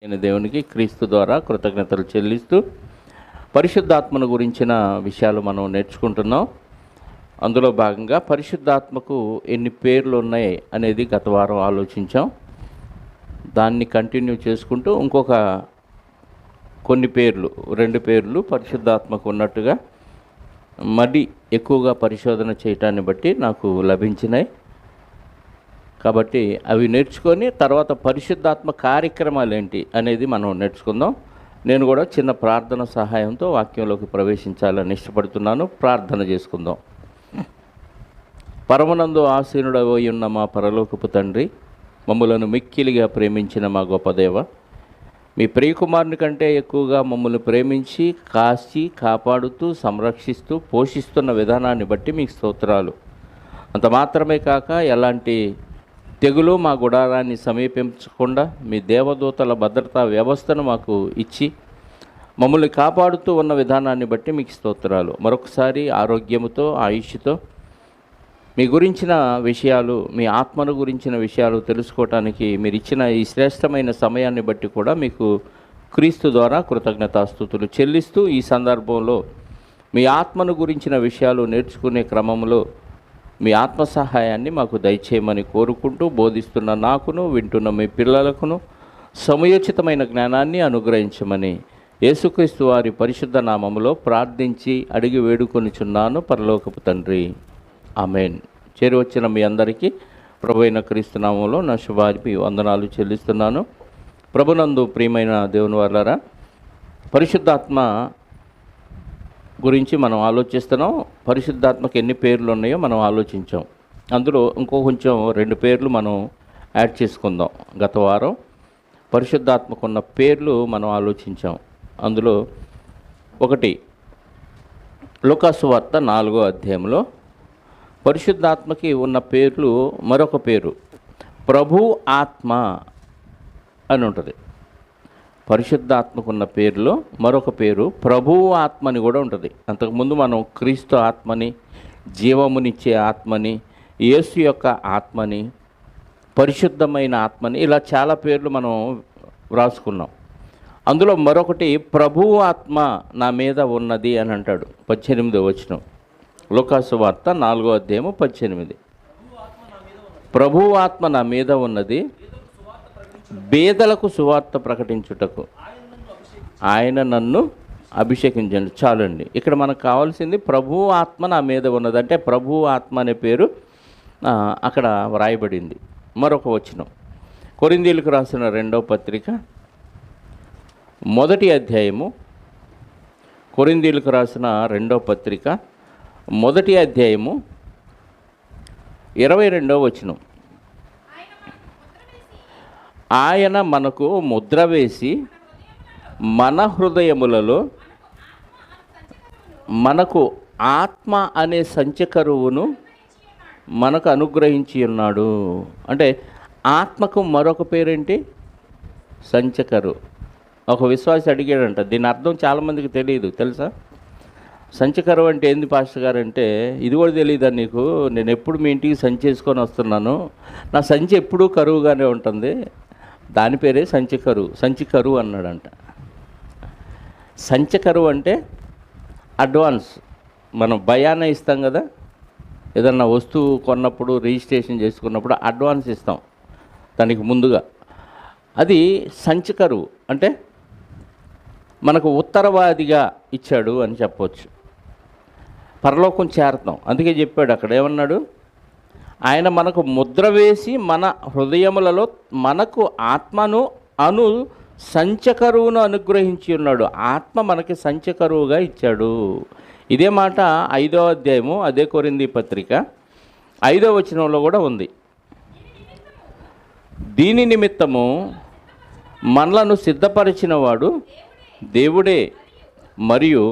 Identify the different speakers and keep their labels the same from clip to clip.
Speaker 1: నేను దేవునికి క్రీస్తు ద్వారా కృతజ్ఞతలు చెల్లిస్తూ పరిశుద్ధాత్మను గురించిన విషయాలు మనం నేర్చుకుంటున్నాం. అందులో భాగంగా పరిశుద్ధాత్మకు ఎన్ని పేర్లు ఉన్నాయి అనేది గత వారం ఆలోచించాం. దాన్ని కంటిన్యూ చేసుకుంటూ ఇంకొక కొన్ని పేర్లు, 2 పేర్లు పరిశుద్ధాత్మకు ఉన్నట్టుగా మళ్ళీ ఎక్కువగా పరిశోధన చేయటాన్ని బట్టి నాకు లభించినాయి. కాబట్టి అవి నేర్చుకొని తర్వాత పరిశుద్ధాత్మ కార్యక్రమాలు ఏంటి అనేది మనం నేర్చుకుందాం. నేను కూడా చిన్న ప్రార్థన సహాయంతో వాక్యంలోకి ప్రవేశించాలని ఇష్టపడుతున్నాను. ప్రార్థన చేసుకుందాం. పరమనందు ఆసీనుడవై ఉన్న మా పరలోకపు తండ్రి, మమ్ములను మిక్కిలిగా ప్రేమించిన మా గొప్ప దేవ, మీ ప్రియకుమారుని కంటే ఎక్కువగా మమ్మల్ని ప్రేమించి కాచి కాపాడుతూ సంరక్షిస్తూ పోషిస్తున్న విధానాన్ని బట్టి మీకు స్తోత్రాలు. అంత మాత్రమే కాక ఎలాంటి తెగులు మా గుడారాన్ని సమీపించకుండా మీ దేవదూతల భద్రతా వ్యవస్థను మాకు ఇచ్చి మమ్మల్ని కాపాడుతూ ఉన్న విధానాన్ని బట్టి మీకు స్తోత్రాలు. మరొకసారి ఆరోగ్యముతో ఆయుష్తో మీ గురించిన విషయాలు, మీ ఆత్మను గురించిన విషయాలు తెలుసుకోవటానికి మీరు ఇచ్చిన ఈ శ్రేష్టమైన సమయాన్ని బట్టి కూడా మీకు క్రీస్తు ద్వారా కృతజ్ఞతాస్తుతులు చెల్లిస్తూ ఈ సందర్భంలో మీ ఆత్మను గురించిన విషయాలు నేర్చుకునే క్రమంలో మీ ఆత్మ సహాయాన్ని మాకు దయచేయమని కోరుకుంటూ బోధిస్తున్న నాకును వింటున్న మీ పిల్లలకును సమయోచితమైన జ్ఞానాన్ని అనుగ్రహించమని యేసుక్రీస్తు వారి పరిశుద్ధ నామములో ప్రార్థించి అడిగి వేడుకొనిచున్నాను పరలోకపు తండ్రి, ఆమేన్. చేరువచ్చిన మీ అందరికీ ప్రభువైన క్రీస్తు నామములో నా శుభాభివందనాలు వందనాలు చెల్లిస్తున్నాను. ప్రభునందు ప్రియమైన దేవుని వారలారా, పరిశుద్ధాత్మ గురించి మనం ఆలోచిస్తున్నాం. పరిశుద్ధాత్మకు ఎన్ని పేర్లు ఉన్నాయో మనం ఆలోచించాం. అందులో కొంచెం 2 పేర్లు మనం యాడ్ చేసుకుందాం. గత వారం పరిశుద్ధాత్మకు ఉన్న పేర్లు మనం ఆలోచించాం. అందులో ఒకటి, లూకాసు వార్త 4వ అధ్యాయంలో పరిశుద్ధాత్మకి ఉన్న పేర్లు మరొక పేరు ప్రభు ఆత్మ అని ఉంటుంది. పరిశుద్ధాత్మకున్న పేరులో మరొక పేరు ప్రభువు ఆత్మ అని కూడా ఉంటుంది. అంతకుముందు మనం క్రీస్తు ఆత్మని, జీవమునిచ్చే ఆత్మని, యేసు యొక్క ఆత్మని, పరిశుద్ధమైన ఆత్మని, ఇలా చాలా పేర్లు మనం వ్రాసుకున్నాం. అందులో మరొకటి ప్రభువు ఆత్మ నా మీద ఉన్నది అని అంటాడు. 18వ వచనం, లూకాసు వార్త 4వ అధ్యాయము 18. ప్రభువు ఆత్మ నా మీద ఉన్నది, బేదలకు సువార్త ప్రకటించుటకు ఆయన నన్ను అభిషేకించండి. చాలండి. ఇక్కడ మనకు కావాల్సింది ప్రభువు ఆత్మ నా మీద ఉన్నది అంటే ప్రభువు ఆత్మ అనే పేరు అక్కడ వ్రాయబడింది. మరొక వచనం, కొరింథీయులకు రాసిన 2వ పత్రిక 1వ అధ్యాయము, కొరింథీయులకు రాసిన 2వ పత్రిక 1వ అధ్యాయము 22వ వచనం, ఆయన మనకు ముద్ర వేసి మన హృదయములలో మనకు ఆత్మ అనే సంచకరువును మనకు అనుగ్రహించి ఉన్నాడు. అంటే ఆత్మకు మరొక పేరేంటి? సంచకరు. ఒక విశ్వాసి అడిగాడంట, దీని అర్థం చాలామందికి తెలియదు, తెలుసా? సంచకరు అంటే ఏంది పాస్టర్ గారు అంటే, ఇది కూడా తెలియదా నీకు? నేను ఎప్పుడు మీ ఇంటికి సంచి చేసుకొని వస్తున్నాను, నా సంచి ఎప్పుడూ కరువుగానే ఉంటుంది, దాని పేరే సంచికరువు. సంచికరువు అన్నాడంట. సంచకరువు అంటే అడ్వాన్స్. మనం భయాన ఇస్తాం కదా, ఏదన్నా వస్తువు కొన్నప్పుడు, రిజిస్ట్రేషన్ చేసుకున్నప్పుడు అడ్వాన్స్ ఇస్తాం దానికి ముందుగా. అది సంచకరువు అంటే మనకు ఉత్తరవాదిగా ఇచ్చాడు అని చెప్పవచ్చు. పరలోకం చేరతాం. అందుకే చెప్పాడు అక్కడ, ఏమన్నాడు? ఆయన మనకు ముద్ర వేసి మన హృదయములలో మనకు ఆత్మను అను సంచకరువును అనుగ్రహించి ఉన్నాడు. ఆత్మ మనకి సంచకరువుగా ఇచ్చాడు. ఇదే మాట 5వ అధ్యాయము అదే కొరింథీ పత్రిక 5వ వచనంలో కూడా ఉంది. దీని నిమిత్తము మనలను సిద్ధపరిచిన వాడు దేవుడే, మరియు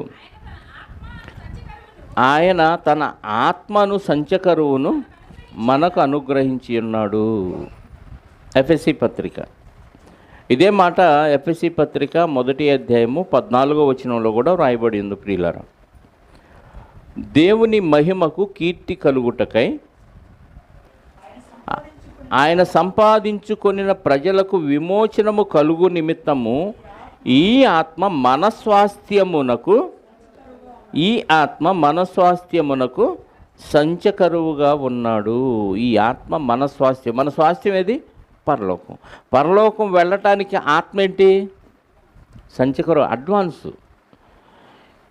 Speaker 1: ఆయన తన ఆత్మను సంచకరువును మనకు అనుగ్రహించి ఉన్నాడు. ఎఫెసీ పత్రిక ఇదే మాట ఎఫెసీ పత్రిక 1వ అధ్యాయము 14వ వచనంలో కూడా రాయబడి ఉంది. ప్రియులారా, దేవుని మహిమకు కీర్తి కలుగుటకై ఆయన సంపాదించుకొనిన ప్రజలకు విమోచనము కలుగు నిమిత్తము ఈ ఆత్మ మన స్వాస్థ్యమునకు సంచకరువుగా ఉన్నాడు. ఈ ఆత్మ మన స్వాస్థ్యం ఏది? పరలోకం వెళ్ళటానికి ఆత్మ ఏంటి? సంచకరువు, అడ్వాన్సు.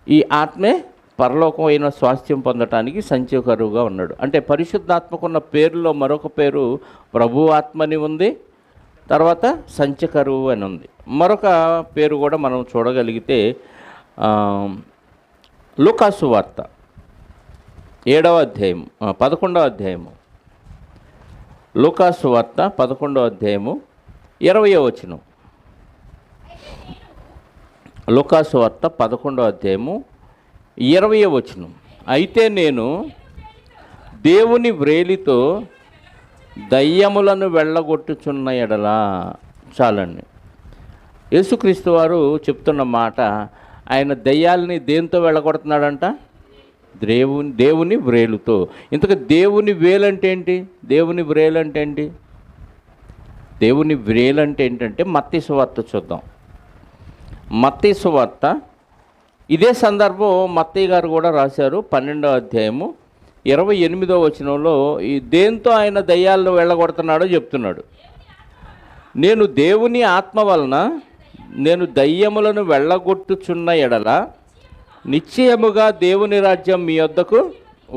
Speaker 1: ఈ ఆత్మే పరలోకం అయిన స్వాస్థ్యం పొందటానికి సంచకరువుగా ఉన్నాడు. అంటే పరిశుద్ధాత్మకున్న పేరులో మరొక పేరు ప్రభు ఆత్మని ఉంది, తర్వాత సంచకరువు అని ఉంది. మరొక పేరు కూడా మనం చూడగలిగితే లూకాసు వార్త 7వ అధ్యాయం 11వ అధ్యాయము, లూకాసు వార్త 11వ అధ్యాయము 20వ వచనం. లూకాసు వార్త 11వ అధ్యాయము 20వ వచనం. అయితే నేను దేవుని వ్రేలితో దయ్యములను వెళ్ళగొట్టుచున్న ఎడలా. చాలండి. యేసుక్రీస్తు వారు చెప్తున్న మాట, ఆయన దయ్యాలని దేంతో వెళ్ళగొడుతున్నాడంట? దేవుని వ్రేలుతో. ఇంతకు దేవుని వేలంటే ఏంటి? దేవుని వ్రేలంటే ఏంటి? దేవుని వ్రేలంటే ఏంటంటే మత్తయి సువార్త చూద్దాం. మత్తయి సువార్త ఇదే సందర్భం మత్తయి గారు కూడా రాశారు. 12వ అధ్యాయము 28వ వచనంలో ఈ దేంతో ఆయన దయ్యాలను వెళ్ళగొడుతున్నాడో చెప్తున్నాడు. నేను దేవుని ఆత్మ వలన నేను దయ్యములను వెళ్ళగొట్టుచున్న ఎడల నిశ్చయముగా దేవుని రాజ్యం మీ వద్దకు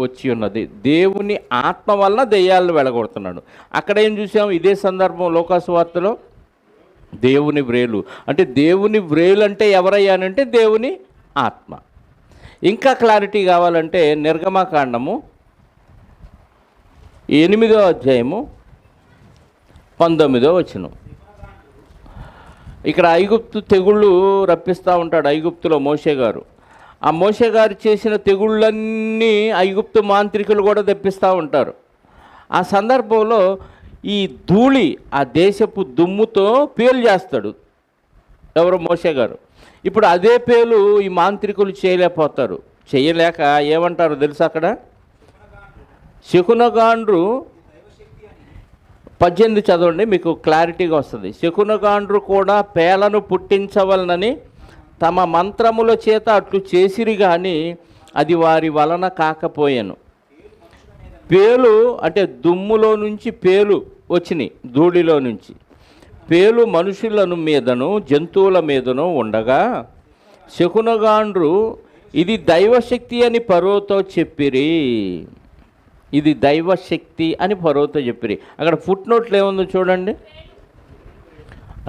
Speaker 1: వచ్చి ఉన్నది. దేవుని ఆత్మ వలన దయ్యాలను వెళ్ళగొడుతున్నాడు. అక్కడ ఏం చూసాము? ఇదే సందర్భం లూకాసు వార్తలో దేవుని వ్రేలు. అంటే దేవుని వ్రేలు అంటే ఎవరయ్యానంటే దేవుని ఆత్మ. ఇంకా క్లారిటీ కావాలంటే నిర్గమకాండము 8వ అధ్యాయము 19వ వచనం. ఇక్కడ ఐగుప్తు తెగుళ్ళు రప్పిస్తూ ఉంటాడు ఐగుప్తులో మోషే గారు. ఆ మోషే గారు చేసిన తెగుళ్ళన్నీ ఐగుప్తు మాంత్రికులు కూడా తెప్పిస్తూ ఉంటారు. ఆ సందర్భంలో ఈ ధూళి, ఆ దేశపు దుమ్ముతో పేలు చేస్తాడు ఎవరు? మోషే గారు. ఇప్పుడు అదే పేలు ఈ మాంత్రికులు చేయలేకపోతారు. చేయలేక ఏమంటారు తెలుసా? అక్కడ శకునగాండ్రు 18 చదవండి, మీకు క్లారిటీగా వస్తుంది. శకునగాండ్రు కూడా పేలను పుట్టించవలనని తమ మంత్రముల చేత అట్లు చేసిరి కానీ అది వారి వలన కాకపోయాను. పేలు అంటే దుమ్ములో నుంచి పేలు వచ్చినాయి, ధూళిలో నుంచి. పేలు మనుషులను మీదను జంతువుల మీదను ఉండగా శకునగాండ్రు ఇది దైవశక్తి అని ఫరోతో చెప్పిరి. ఇది దైవశక్తి అని ఫరోతో చెప్పిరి. అక్కడ ఫుట్ నోట్లు ఏముందో చూడండి.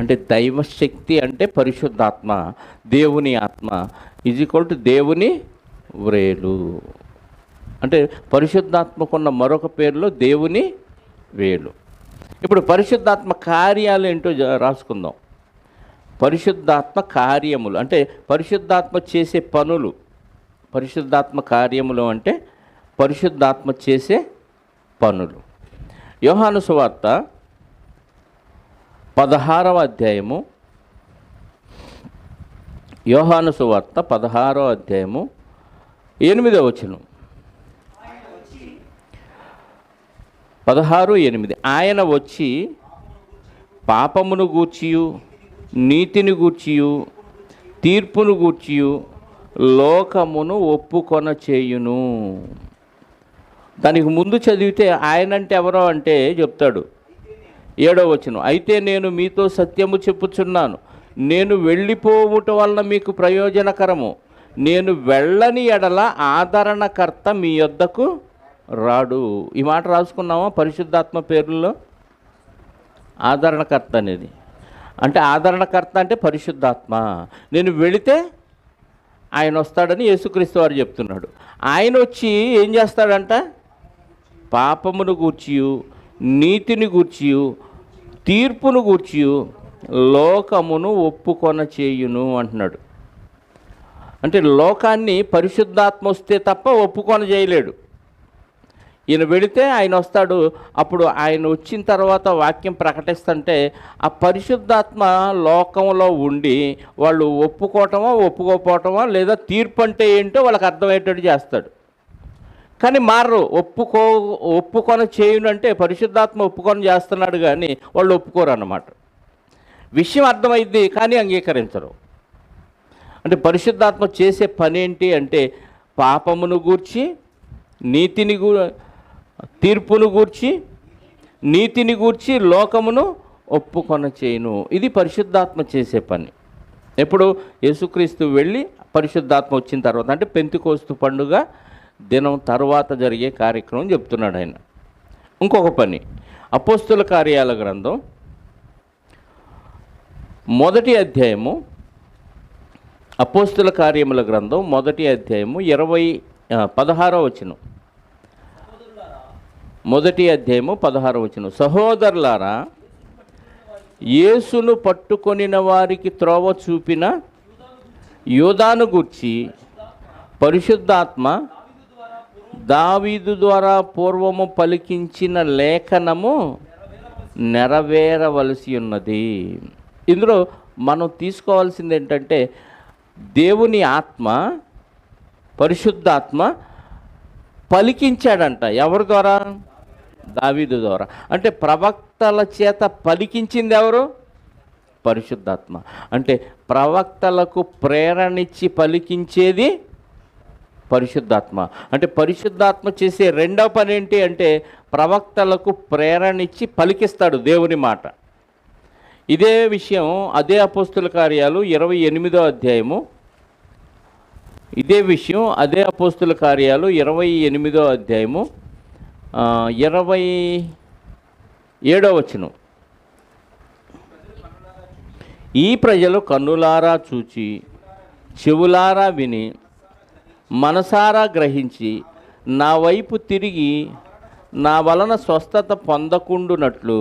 Speaker 1: అంటే దైవశక్తి అంటే పరిశుద్ధాత్మ, దేవుని ఆత్మ = దేవుని వ్రేలు. అంటే పరిశుద్ధాత్మకున్న మరొక పేరులో దేవుని వేలు. ఇప్పుడు పరిశుద్ధాత్మ కార్యాలు ఏంటో రాసుకుందాం. పరిశుద్ధాత్మ కార్యములు అంటే పరిశుద్ధాత్మ చేసే పనులు. పరిశుద్ధాత్మ కార్యములు అంటే పరిశుద్ధాత్మ చేసే పనులు. యోహాను సువార్త 16వ అధ్యాయము, యోహాను సువార్త 16వ అధ్యాయము 8వ వచనం. 16:8. ఆయన వచ్చి పాపమును గూర్చియు నీతిని గూర్చియు తీర్పును గూర్చియు లోకమును ఒప్పుకొన చేయును. దానికి ముందు చదివితే ఆయన అంటే ఎవరో అంటే చెప్తాడు. 7వ వచనం. అయితే నేను మీతో సత్యము చెప్పుచున్నాను, నేను వెళ్ళిపోవుట వలన మీకు ప్రయోజనకరము, నేను వెళ్ళని ఎడల ఆదరణకర్త మీ యొద్దకు రాడు. ఈ మాట రాసుకున్నామా? పరిశుద్ధాత్మ పేరుల్లో ఆదరణకర్త అనేది. అంటే ఆదరణకర్త అంటే పరిశుద్ధాత్మ. నేను వెళితే ఆయన వస్తాడని యేసుక్రీస్తు వారు చెప్తున్నాడు. ఆయన వచ్చి ఏం చేస్తాడంట? పాపమును గూర్చియు నీతిని గూర్చియు తీర్పును గూర్చియు లోకమును ఒప్పుకొన చేయును అంటున్నాడు. అంటే లోకాన్ని పరిశుద్ధాత్మ వస్తే తప్ప ఒప్పుకొన చేయలేడు. ఈయన వెళితే ఆయన వస్తాడు. అప్పుడు ఆయన వచ్చిన తర్వాత వాక్యం ప్రకటిస్తుంటే ఆ పరిశుద్ధాత్మ లోకంలో ఉండి వాళ్ళు ఒప్పుకోవటమో ఒప్పుకోకపోవటమో లేదా తీర్పు అంటే ఏంటో వాళ్ళకి అర్థమయ్యేటట్టు చేస్తాడు. కానీ మారరు. ఒప్పుకొని చేయునంటే పరిశుద్ధాత్మ ఒప్పుకొని చేస్తున్నాడు, కానీ వాళ్ళు ఒప్పుకోరు అన్నమాట. విషయం అర్థమైంది కానీ అంగీకరించరు. అంటే పరిశుద్ధాత్మ చేసే పని ఏంటి అంటే పాపమును గూర్చి, తీర్పును గూర్చి, నీతిని గూర్చి లోకమును ఒప్పుకొన చేయును. ఇది పరిశుద్ధాత్మ చేసే పని. ఎప్పుడు యేసుక్రీస్తు వెళ్ళి పరిశుద్ధాత్మ వచ్చిన తర్వాత, అంటే పెంతెకోస్తు పండుగ దినం తర్వాత జరిగే కార్యక్రమం చెప్తున్నాడు ఆయన. ఇంకొక పని, అపోస్తుల కార్యాల గ్రంథం 1వ అధ్యాయము, అపోస్తుల కార్యముల గ్రంథం 1వ అధ్యాయము 16వ వచనం. 1వ అధ్యాయము 16వ వచనం. సహోదరులారా, యేసును పట్టుకొనిన వారికి త్రోవ చూపిన యూదాను గూర్చి పరిశుద్ధాత్మ దావీదు ద్వారా పూర్వము పలికించిన లేఖనము నెరవేరవలసి ఉన్నది. ఇందులో మనం తీసుకోవాల్సింది ఏంటంటే దేవుని ఆత్మ, పరిశుద్ధాత్మ పలికించాడంట. ఎవరి ద్వారా? దావీదు ద్వారా. అంటే ప్రవక్తల చేత పలికించింది ఎవరు? పరిశుద్ధాత్మ. అంటే ప్రవక్తలకు ప్రేరణిచ్చి పలికించేది పరిశుద్ధాత్మ. అంటే పరిశుద్ధాత్మ చేసే రెండవ పని ఏంటి అంటే ప్రవక్తలకు ప్రేరణిచ్చి పలికిస్తాడు దేవుని మాట. ఇదే విషయం అదే అపోస్తుల కార్యాలు 28వ అధ్యాయము, ఇదే విషయం అదే అపోస్తుల కార్యాలు 28వ అధ్యాయము 27వ వచనం. ఈ ప్రజలు కన్నులారా చూచి, చెవులారా విని, మనసారా గ్రహించి నా వైపు తిరిగి నా వలన స్వస్థత పొందకుండునట్లు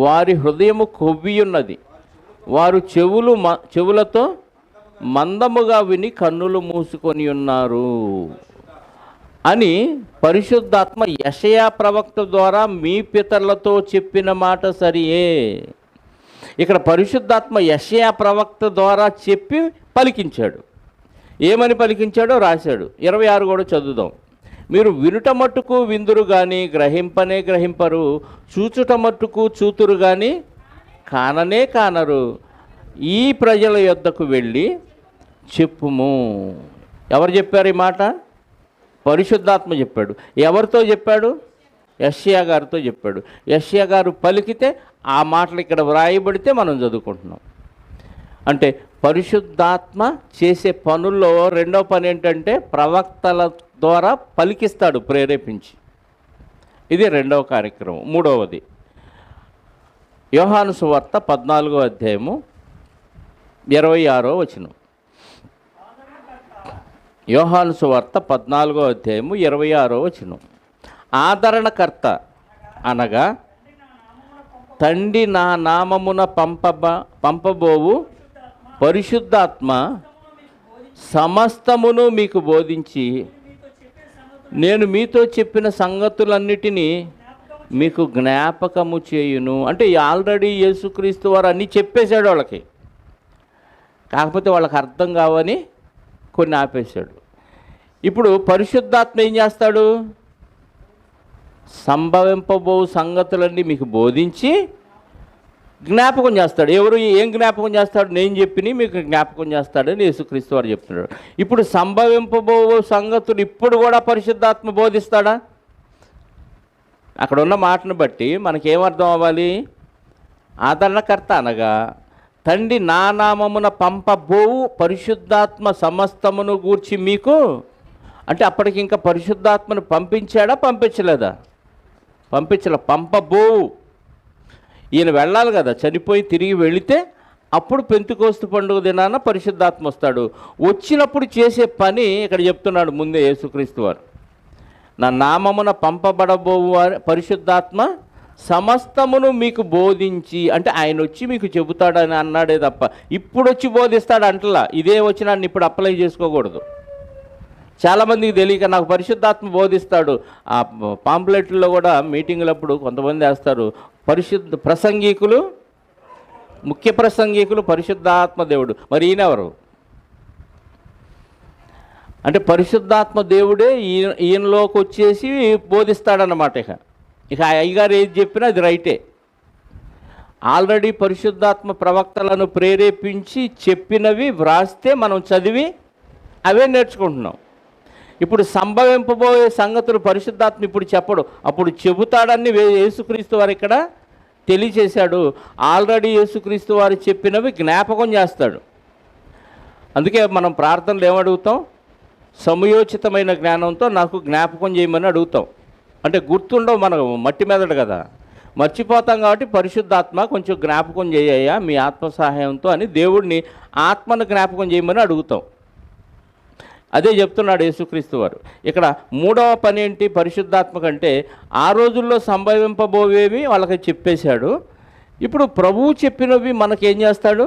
Speaker 1: వారి హృదయము కొవ్వియున్నది. వారు చెవులతో మందముగా విని కన్నులు మూసుకొని ఉన్నారు అని పరిశుద్ధాత్మ యెషయా ప్రవక్త ద్వారా మీ పితరులతో చెప్పిన మాట సరియే. ఇక్కడ పరిశుద్ధాత్మ యెషయా ప్రవక్త ద్వారా చెప్పి పలికించాడు. ఏమని పలికించాడో రాశాడు. 26 కూడా చదువుదాం. మీరు వినుట మట్టుకు విందురు కానీ గ్రహింపనే గ్రహింపరు, చూచుట మట్టుకు చూతురు కానీ కాననే కానరు. ఈ ప్రజల యొద్దకు వెళ్ళి చెప్పుము. ఎవరు చెప్పారు ఈ మాట? పరిశుద్ధాత్మ చెప్పాడు. ఎవరితో చెప్పాడు? యెషయా గారితో చెప్పాడు. యెషయా గారు పలికితే ఆ మాటలు ఇక్కడ వ్రాయబడితే మనం చదువుకుంటున్నాం. అంటే పరిశుద్ధాత్మ చేసే పనుల్లో రెండవ పని ఏంటంటే ప్రవక్తల ద్వారా పలికిస్తాడు ప్రేరేపించి. ఇది రెండవ కార్యక్రమం. మూడవది యోహాను సువార్త 14వ అధ్యాయము 26వ వచనం. యోహాను సువార్త 14వ అధ్యాయము 26వ వచనం. ఆదరణకర్త అనగా తండ్రి నా నామమున పంపబోవు పరిశుద్ధాత్మ సమస్తమును మీకు బోధించి నేను మీతో చెప్పిన సంగతులన్నిటినీ మీకు జ్ఞాపకము చేయును. అంటే ఆల్రెడీ యేసుక్రీస్తు వారు అన్నీ చెప్పేశాడు వాళ్ళకి, కాకపోతే వాళ్ళకి అర్థం కావని కొన్ని ఆపేశాడు. ఇప్పుడు పరిశుద్ధాత్మ ఏం చేస్తాడు? సంభవింపబో సంగతులన్నీ మీకు బోధించి జ్ఞాపకం చేస్తాడు. ఎవరు ఏం జ్ఞాపకం చేస్తాడు? నేను చెప్పిన మీకు జ్ఞాపకం చేస్తాడని యేసుక్రీస్తు వారు చెప్తున్నాడు. ఇప్పుడు సంభవింపబో సంగతులు ఇప్పుడు కూడా పరిశుద్ధాత్మ బోధిస్తాడా? అక్కడ ఉన్న మాటను బట్టి మనకేమర్థం అవ్వాలి? ఆదరణకర్త అనగా తండ్రి నా నామమున పంపబోవు పరిశుద్ధాత్మ సమస్తమును గూర్చి మీకు, అంటే అప్పటికి ఇంకా పరిశుద్ధాత్మను పంపించాడా? పంపించలేదా? పంపించలే. పంపబోవు. ఈయన వెళ్ళాలి కదా, చనిపోయి తిరిగి వెళితే అప్పుడు పెంతెకోస్తు పండుగ దినాన పరిశుద్ధాత్మ వస్తాడు. వచ్చినప్పుడు చేసే పని ఇక్కడ చెప్తున్నాడు ముందే యేసుక్రీస్తు వారు. నా నామమున పంపబడబోవు పరిశుద్ధాత్మ సమస్తమును మీకు బోధించి, అంటే ఆయన వచ్చి మీకు చెబుతాడని అన్నాడే తప్ప ఇప్పుడు వచ్చి బోధిస్తాడు అంటలా. ఇదే వచ్చినాన్ని ఇప్పుడు అప్లై చేసుకోకూడదు. చాలామందికి తెలియక నాకు పరిశుద్ధాత్మ బోధిస్తాడు. ఆ పాంప్లెట్లో కూడా మీటింగులప్పుడు కొంతమంది వేస్తారు, ప్రసంగికులు, ముఖ్య ప్రసంగికులు పరిశుద్ధాత్మ దేవుడు. మరి ఈయనెవరు? అంటే పరిశుద్ధాత్మ దేవుడే ఈయనలోకి వచ్చేసి బోధిస్తాడన్నమాట. ఇక అయ్యగారు ఏది చెప్పినా అది రైటే. ఆల్రెడీ పరిశుద్ధాత్మ ప్రవక్తలను ప్రేరేపించి చెప్పినవి వ్రాస్తే మనం చదివి అవే నేర్చుకుంటున్నాం. ఇప్పుడు సంభవింపబోయే సంగతులు పరిశుద్ధాత్మ ఇప్పుడు చెప్పడు, అప్పుడు చెబుతాడని యేసుక్రీస్తు వారు ఇక్కడ తెలియచేశాడు. ఆల్రెడీ యేసుక్రీస్తు వారు చెప్పినవి జ్ఞాపకం చేస్తాడు. అందుకే మనం ప్రార్థనలు ఏమడుగుతాం? సమయోచితమైన జ్ఞానంతో నాకు జ్ఞాపకం చేయమని అడుగుతాం. అంటే గుర్తుండవు, మనకు మట్టి మెదడు కదా, మర్చిపోతాం. కాబట్టి పరిశుద్ధాత్మ కొంచెం జ్ఞాపకం చేయ్యా మీ ఆత్మ సహాయంతో అని దేవుడిని ఆత్మను జ్ఞాపకం చేయమని అడుగుతాం. అదే చెప్తున్నాడు యేసుక్రీస్తు వారు. ఇక్కడ మూడవ పని ఏంటి పరిశుద్ధాత్మ కంటే? ఆ రోజుల్లో సంభవింపబోవేవి వాళ్ళకి చెప్పేశాడు. ఇప్పుడు ప్రభువు చెప్పినవి మనకేం చేస్తాడు?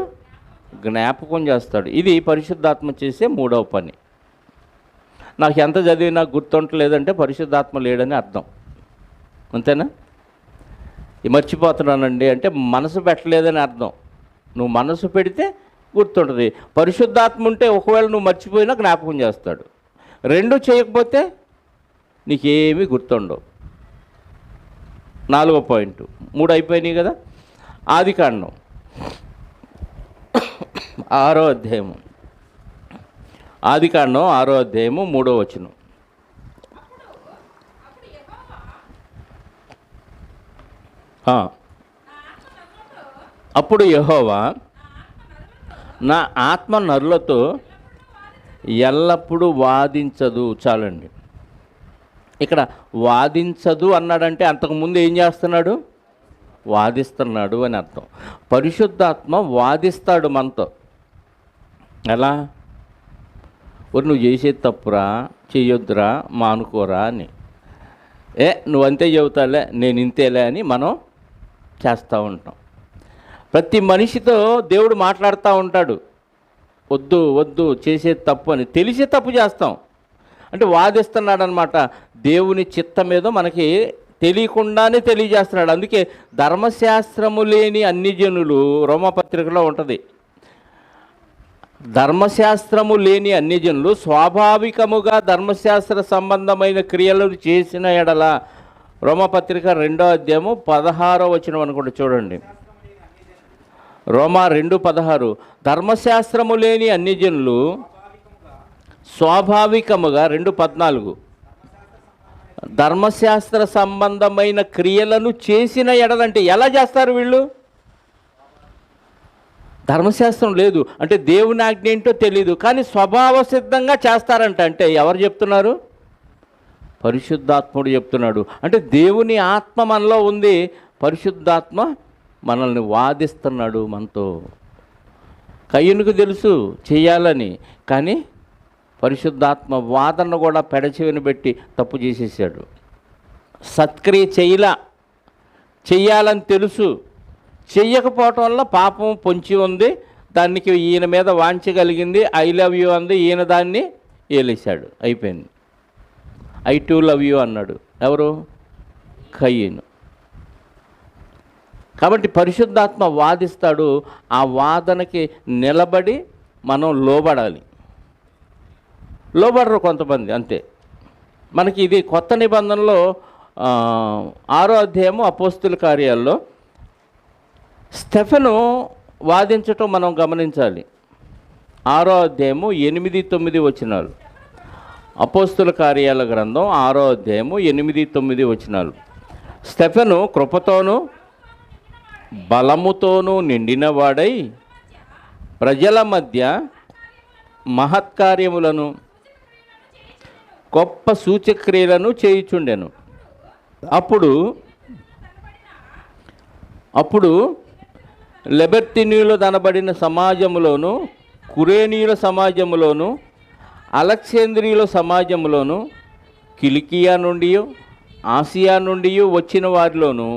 Speaker 1: జ్ఞాపకం చేస్తాడు. ఇది పరిశుద్ధాత్మ చేసే మూడవ పని. నాకు ఎంత చదివినా గుర్తుంటలేదంటే పరిశుద్ధాత్మ లేడని అర్థం, అంతేనా? మర్చిపోతున్నానండి అంటే మనసు పెట్టలేదని అర్థం. నువ్వు మనసు పెడితే గుర్తుంటుంది. పరిశుద్ధాత్మ ఉంటే ఒకవేళ నువ్వు మర్చిపోయినా జ్ఞాపకం చేస్తాడు. రెండు చేయకపోతే నీకేమీ గుర్తుండవు. 4వ పాయింట్. 3 అయిపోయినాయి కదా. ఆదికాండం 6వ అధ్యాయము. ఆదికాండం 6వ అధ్యాయము 3వ వచనం. అప్పుడు యెహోవా నా ఆత్మ నరులతో ఎల్లప్పుడూ వాదించదు. చాలండి. ఇక్కడ వాదించదు అన్నాడంటే అంతకుముందు ఏం చేస్తున్నాడు? వాదిస్తున్నాడు అని అర్థం. పరిశుద్ధాత్మ వాదిస్తాడు మనతో. ఎలా? నువ్వు చేసేది తప్పురా, చెయ్యొద్దురా, మానుకోరా అని. నువ్వు అంతే చెబుతాలే, నేను ఇంతేలే అని మనం చేస్తూ ఉంటాం. ప్రతి మనిషితో దేవుడు మాట్లాడుతూ ఉంటాడు. వద్దు వద్దు చేసేది తప్పు అని తెలిసే తప్పు చేస్తాం. అంటే వాదిస్తున్నాడు అనమాట. దేవుని చిత్తం ఏదో మనకి తెలియకుండానే తెలియజేస్తున్నాడు. అందుకే ధర్మశాస్త్రము లేని అన్ని జనులు, రోమపత్రికలో ఉంటుంది, ధర్మశాస్త్రము లేని అన్ని జనులు స్వాభావికముగా ధర్మశాస్త్ర సంబంధమైన క్రియలను చేసిన ఎడల, రోమపత్రిక 2వ అధ్యాయము 16వ వచనం అనుకుంటే చూడండి. రోమా 2:16. ధర్మశాస్త్రము లేని అన్ని జనులు స్వాభావికముగా 2:14 ధర్మశాస్త్ర సంబంధమైన క్రియలను చేసిన ఎడలంటే ఎలా చేస్తారు వీళ్ళు? ధర్మశాస్త్రం లేదు అంటే దేవుని ఆజ్ఞ ఏంటో తెలీదు, కానీ స్వభావ సిద్ధంగా చేస్తారంట. అంటే ఎవరు చెప్తున్నారు? పరిశుద్ధాత్ముడు చెప్తున్నాడు. అంటే దేవుని ఆత్మ మనలో ఉంది, పరిశుద్ధాత్మ మనల్ని వాదిస్తున్నాడు మనతో. కయ్యనుకు తెలుసు చేయాలని, కానీ పరిశుద్ధాత్మ వాదన కూడా పెడచెవిని పెట్టి తప్పు చేసేసాడు. సత్క్రియ చెయ్యాలని తెలుసు, చెయ్యకపోవటం వల్ల పాపం పొంచి ఉంది, దానికి ఈయన మీద వాంఛ కలిగింది, ఐ లవ్ యూ అంది, ఈయన దాన్ని ఏలేశాడు, అయిపోయింది. ఐ టూ లవ్ యూ అన్నాడు. ఎవరు? కయ్యను. కాబట్టి పరిశుద్ధాత్మ వాదిస్తాడు. ఆ వాదనకి నిలబడి మనం లోబడాలి. లోబడరు కొంతమంది, అంతే. మనకి ఇది కొత్త నిబంధనలో 6వ అధ్యాయము అపోస్తుల కార్యాల్లో స్టెఫెను వాదించటం మనం గమనించాలి. 6వ అధ్యాయము 8-9 వచనాలు. అపోస్తుల కార్యాల గ్రంథం 6వ అధ్యాయము 8-9 వచనాలు. స్టెఫెను కృపతోనూ బలముతోనూ నిండినవాడై ప్రజల మధ్య మహత్కార్యములను గొప్ప సూచక్రియలను చేయుచుండెను. అప్పుడు లెబర్తినీయులు అనబడిన సమాజములోను, కురేనీయుల సమాజములోను, అలెగ్జాంద్రియుల సమాజములోను, కిలికియా నుండి ఆసియా నుండి వచ్చిన వారిలోను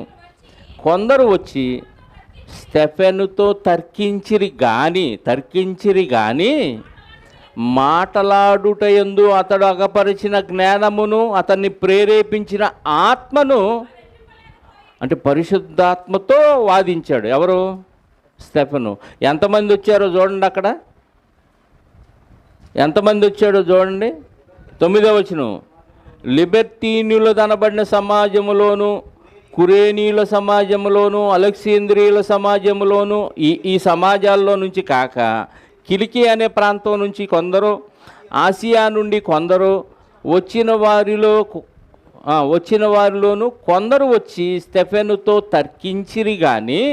Speaker 1: కొందరు వచ్చి స్టెఫెనుతో తర్కించిరి గాని మాటలాడుటయందు అతడు అగపరిచిన జ్ఞానమును, అతన్ని ప్రేరేపించిన ఆత్మను, అంటే పరిశుద్ధాత్మతో వాదించాడు. ఎవరు? స్టెఫెను. ఎంతమంది వచ్చారో చూడండి, అక్కడ ఎంతమంది వచ్చాడో చూడండి. 9వ వచనం, లిబర్టీన్యులు అనబడిన సమాజములోను, కురేనీయుల సమాజంలోను, అలెక్సేంద్రియుల సమాజంలోను, ఈ సమాజాల్లో నుంచి కాక కిలికి అనే ప్రాంతం నుంచి కొందరు, ఆసియా నుండి కొందరు, వచ్చిన వారిలోను కొందరు వచ్చి స్టెఫెనుతో తర్కించిరి గాని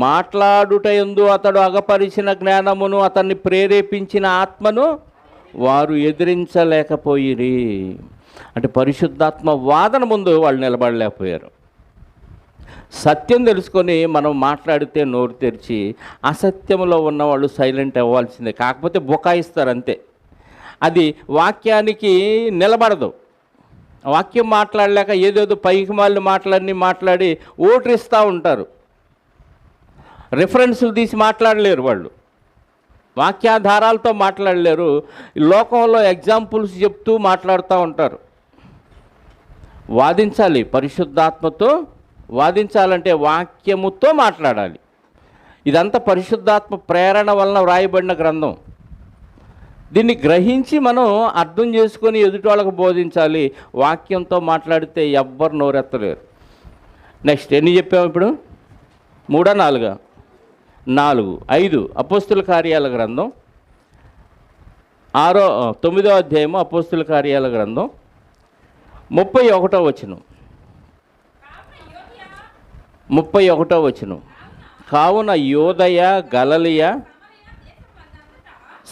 Speaker 1: మాట్లాడుట యందు అతడు అగపరిచిన జ్ఞానమును, అతన్ని ప్రేరేపించిన ఆత్మను వారు ఎదిరించలేకపోయిరి. అంటే పరిశుద్ధాత్మ వాదన ముందు వాళ్ళు నిలబడలేకపోయారు. సత్యం తెలుసుకొని మనం మాట్లాడితే నోరు తెరిచి, అసత్యంలో ఉన్నవాళ్ళు సైలెంట్ అవ్వాల్సిందే. కాకపోతే బుకాయిస్తారు అంతే. అది వాక్యానికి నిలబడదు. వాక్యం మాట్లాడలేక ఏదేదో పైకి వాళ్ళు మాట్లాడి ఓటరిస్తూ ఉంటారు. రిఫరెన్సులు తీసి మాట్లాడలేరు, వాళ్ళు వాక్యాధారాలతో మాట్లాడలేరు. లోకంలో ఎగ్జాంపుల్స్ చెప్తూ మాట్లాడుతూ ఉంటారు. వాదించాలి, పరిశుద్ధాత్మతో వాదించాలంటే వాక్యముతో మాట్లాడాలి. ఇదంతా పరిశుద్ధాత్మ ప్రేరణ వలన వ్రాయబడిన గ్రంథం. దీన్ని గ్రహించి మనం అర్థం చేసుకొని ఎదుటి వాళ్ళకు బోధించాలి. వాక్యంతో మాట్లాడితే ఎవ్వరు నోరెత్తలేరు. నెక్స్ట్ ఎన్ని చెప్పాము ఇప్పుడు? 3, 4? 4, 5. అపోస్తుల కార్యాల గ్రంథం 9వ అధ్యాయము, అపోస్తుల కార్యాల గ్రంథం 31వ వచనం. 31వ వచనం, కావున యూదయ, గలిలయ,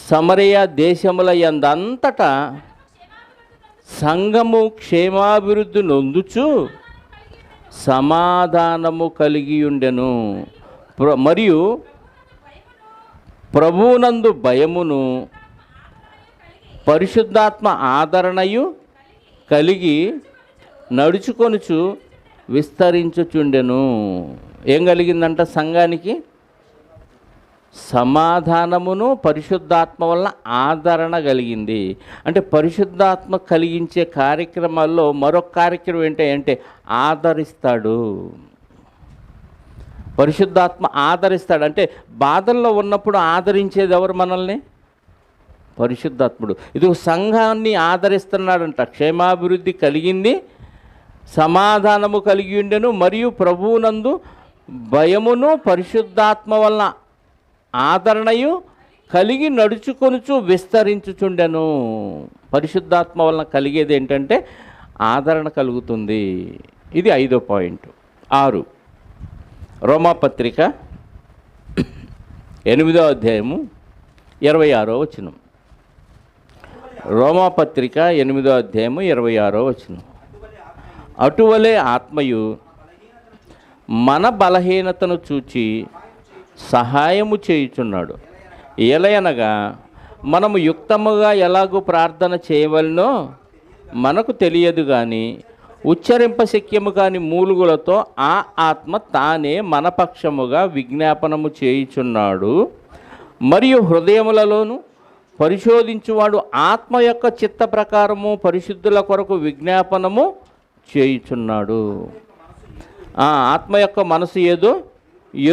Speaker 1: సమరయ దేశముల యందంతటా సంఘము క్షేమాభివృద్ధి నొందుచు సమాధానము కలిగి ఉండెను. మరియు ప్రభువునందు భయమును పరిశుద్ధాత్మ ఆదరణయు కలిగి నడుచుకొనుచు విస్తరించుచుండెను. ఏం కలిగిందంట సంఘానికి? సమాధానమును పరిశుద్ధాత్మ వలన ఆదరణ కలిగింది. అంటే పరిశుద్ధాత్మ కలిగించే కార్యక్రమాల్లో మరొక కార్యక్రమం ఏంటంటే ఆదరిస్తాడు. పరిశుద్ధాత్మ ఆదరిస్తాడు. అంటే బాధల్లో ఉన్నప్పుడు ఆదరించేది ఎవరు మనల్ని? పరిశుద్ధాత్ముడు. ఇది సంఘాన్ని ఆదరిస్తున్నాడంట. క్షేమాభివృద్ధి కలిగింది, సమాధానము కలిగి ఉండెను, మరియు ప్రభువునందు భయమును పరిశుద్ధాత్మ వలన ఆదరణయు కలిగి నడుచుకొనుచు విస్తరించుచుండెను. పరిశుద్ధాత్మ వలన కలిగేది ఏంటంటే ఆదరణ కలుగుతుంది. ఇది 5వ పాయింట్. 6, రోమాపత్రిక 8వ అధ్యాయము 26వ వచనం. రోమాపత్రిక 8వ అధ్యాయము 26వ వచనం. అటువలే ఆత్మయు మన బలహీనతను చూచి సహాయము చేయుచున్నాడు. ఎలయనగా మనము యుక్తముగా ఎలాగూ ప్రార్థన చేయవలనో మనకు తెలియదు కానీ ఉచ్చరింపశక్యము కాని మూలుగులతో ఆ ఆత్మ తానే మన పక్షముగా విజ్ఞాపనము చేయుచున్నాడు. మరియు హృదయములలోను పరిశోధించువాడు ఆత్మ యొక్క చిత్త ప్రకారము పరిశుద్ధుల కొరకు విజ్ఞాపనము చేయుచున్నాడు. ఆత్మ యొక్క మనసు ఏదో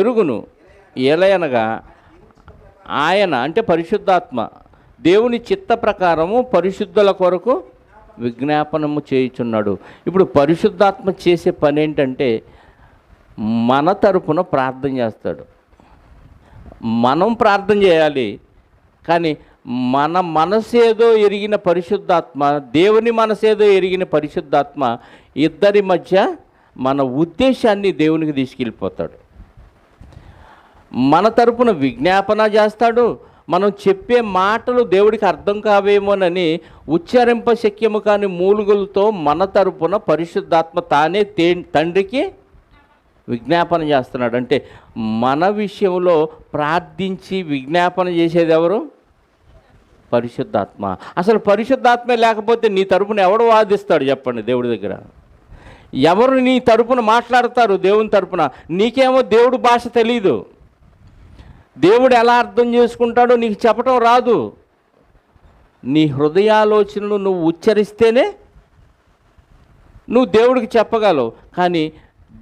Speaker 1: ఎరుగును. ఎలయనగా ఆయన అంటే పరిశుద్ధాత్మ దేవుని చిత్త ప్రకారము పరిశుద్ధుల కొరకు విజ్ఞాపనము చేయుచున్నాడు. ఇప్పుడు పరిశుద్ధాత్మ చేసే పని ఏంటంటే మన తరపున ప్రార్థన చేస్తాడు. మనం ప్రార్థన చేయాలి, కానీ మన మనసేదో ఎరిగిన పరిశుద్ధాత్మ, దేవుని మనసేదో ఎరిగిన పరిశుద్ధాత్మ ఇద్దరి మధ్య మన ఉద్దేశాన్ని దేవునికి తీసుకెళ్ళిపోతాడు. మన తరపున విజ్ఞాపన చేస్తాడు. మనం చెప్పే మాటలు దేవుడికి అర్థం కావేమోనని ఉచ్చరింపశక్యము కాని మూలుగులతో మన తరపున పరిశుద్ధాత్మ తానే తండ్రికి విజ్ఞాపన చేస్తున్నాడు. అంటే మన విషయంలో ప్రార్థించి విజ్ఞాపన చేసేది ఎవరు? పరిశుద్ధాత్మ. అసలు పరిశుద్ధాత్మే లేకపోతే నీ తరపున ఎవడు వాదిస్తాడు చెప్పండి? దేవుడి దగ్గర ఎవరు నీ తరపున మాట్లాడతారు? దేవుని తరపున. నీకేమో దేవుడి భాష తెలీదు, దేవుడు ఎలా అర్థం చేసుకుంటాడో నీకు చెప్పటం రాదు. నీ హృదయాలోచనలు నువ్వు ఉచ్చరిస్తేనే నువ్వు దేవుడికి చెప్పగలవు. కానీ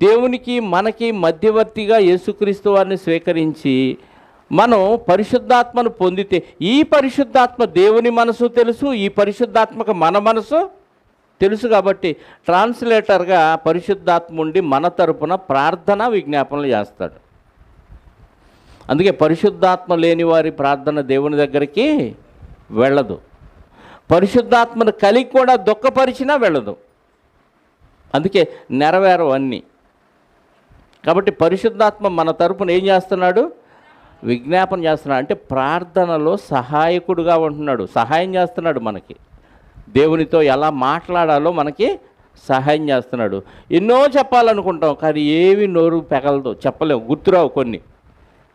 Speaker 1: దేవునికి మనకి మధ్యవర్తిగా యేసుక్రీస్తు వారిని స్వీకరించి మనం పరిశుద్ధాత్మను పొందితే, ఈ పరిశుద్ధాత్మ దేవుని మనసు తెలుసు, ఈ పరిశుద్ధాత్మకు మన మనసు తెలుసు. కాబట్టి ట్రాన్స్లేటర్గా పరిశుద్ధాత్మ ఉండి మన తరపున ప్రార్థన విజ్ఞాపనలు చేస్తాడు. అందుకే పరిశుద్ధాత్మ లేని వారి ప్రార్థన దేవుని దగ్గరికి వెళ్ళదు. పరిశుద్ధాత్మను కలిగి కూడా దుఃఖపరిచినా వెళ్ళదు. అందుకే నెరవేరవు అన్నీ. కాబట్టి పరిశుద్ధాత్మ మన తరపున ఏం చేస్తున్నాడు? విజ్ఞాపన చేస్తున్నాడు. అంటే ప్రార్థనలో సహాయకుడుగా ఉంటున్నాడు, సహాయం చేస్తున్నాడు. మనకి దేవునితో ఎలా మాట్లాడాలో మనకి సహాయం చేస్తున్నాడు. ఎన్నో చెప్పాలనుకుంటాం, కానీ ఏవి నోరు పెగలదు, చెప్పలేము, గుర్తురావు కొన్ని.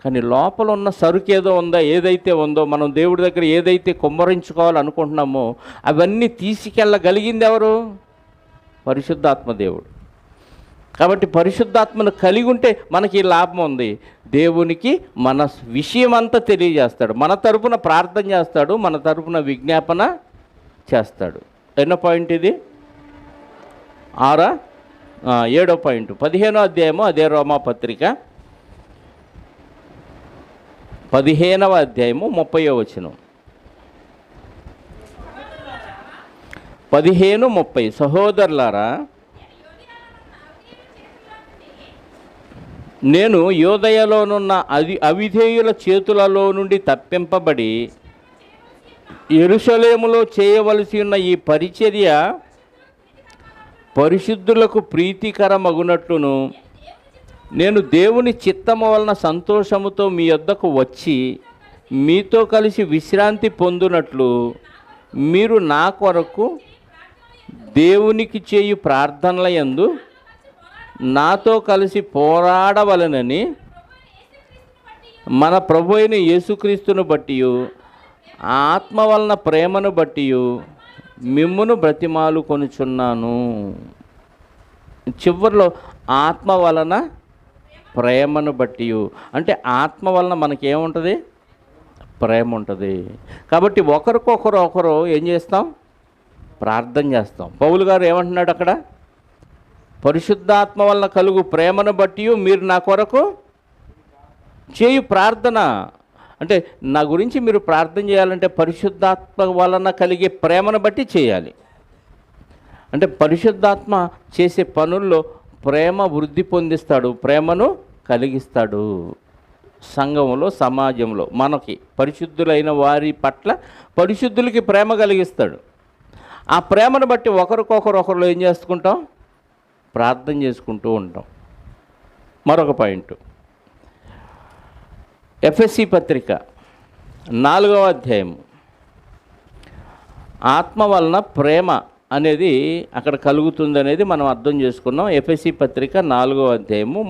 Speaker 1: కానీ లోపల ఉన్న సరుకు ఏదో ఉందో, ఏదైతే ఉందో, మనం దేవుడి దగ్గర ఏదైతే కుమ్మరించుకోవాలనుకుంటున్నామో అవన్నీ తీసుకెళ్ళగలిగింది ఎవరు? పరిశుద్ధాత్మ దేవుడు. కాబట్టి పరిశుద్ధాత్మను కలిగి ఉంటే మనకి లాభం ఉంది. దేవునికి మన విషయం అంతా తెలియజేస్తాడు, మన తరపున ప్రార్థన చేస్తాడు, మన తరపున విజ్ఞాపన చేస్తాడు. ఎన్నో పాయింట్ ఇది? 7వ పాయింట్. 15వ అధ్యాయము అదే రోమాపత్రిక 15వ అధ్యాయము 30వ వచనం. 15:30. సహోదరులారా, నేను యోదయలోనున్న అవిధేయుల చేతులలో నుండి తప్పింపబడి యెరూషలేములో చేయవలసి ఉన్న ఈ పరిచర్య పరిశుద్ధులకు ప్రీతికరమగునట్లును నేను దేవుని చిత్తము వలన సంతోషముతో మీ యొద్దకు వచ్చి మీతో కలిసి విశ్రాంతి పొందునట్లు మీరు నా కొరకు దేవునికి చేయు ప్రార్థనల యందు నాతో కలిసి పోరాడవలనని మన ప్రభు అయిన యేసుక్రీస్తును బట్టి ఆత్మ వలన ప్రేమను బట్టి మిమ్మును బ్రతిమాలు కొనుచున్నాను. చివరిలో ఆత్మ వలన ప్రేమను బట్టి, అంటే ఆత్మ వలన మనకేముంటుంది? ప్రేమ ఉంటుంది. కాబట్టి ఒకరు ఏం చేస్తాం? ప్రార్థన చేస్తాం. పౌలు గారు ఏమంటున్నాడు అక్కడ? పరిశుద్ధాత్మ వలన కలుగు ప్రేమను బట్టి మీరు నా కొరకు చేయు ప్రార్థన. అంటే నా గురించి మీరు ప్రార్థన చేయాలంటే పరిశుద్ధాత్మ వలన కలిగే ప్రేమను బట్టి చేయాలి. అంటే పరిశుద్ధాత్మ చేసే పనుల్లో ప్రేమ వృద్ధి పొందిస్తాడు, ప్రేమను కలిగిస్తాడు. సంఘంలో, సమాజంలో మనకి పరిశుద్ధులైన వారి పట్ల పరిశుద్ధులకి ప్రేమ కలిగిస్తాడు. ఆ ప్రేమను బట్టి ఒకరు ఏం చేసుకుంటాం? ప్రార్థన చేసుకుంటూ ఉంటాం. మరొక పాయింట్, ఎఫెసీ పత్రిక 4వ అధ్యాయం. ఆత్మ వలన ప్రేమ అనేది అక్కడ కలుగుతుంది అనేది మనం అర్థం చేసుకున్నాం. ఎఫెసీ పత్రిక 4వ అధ్యాయము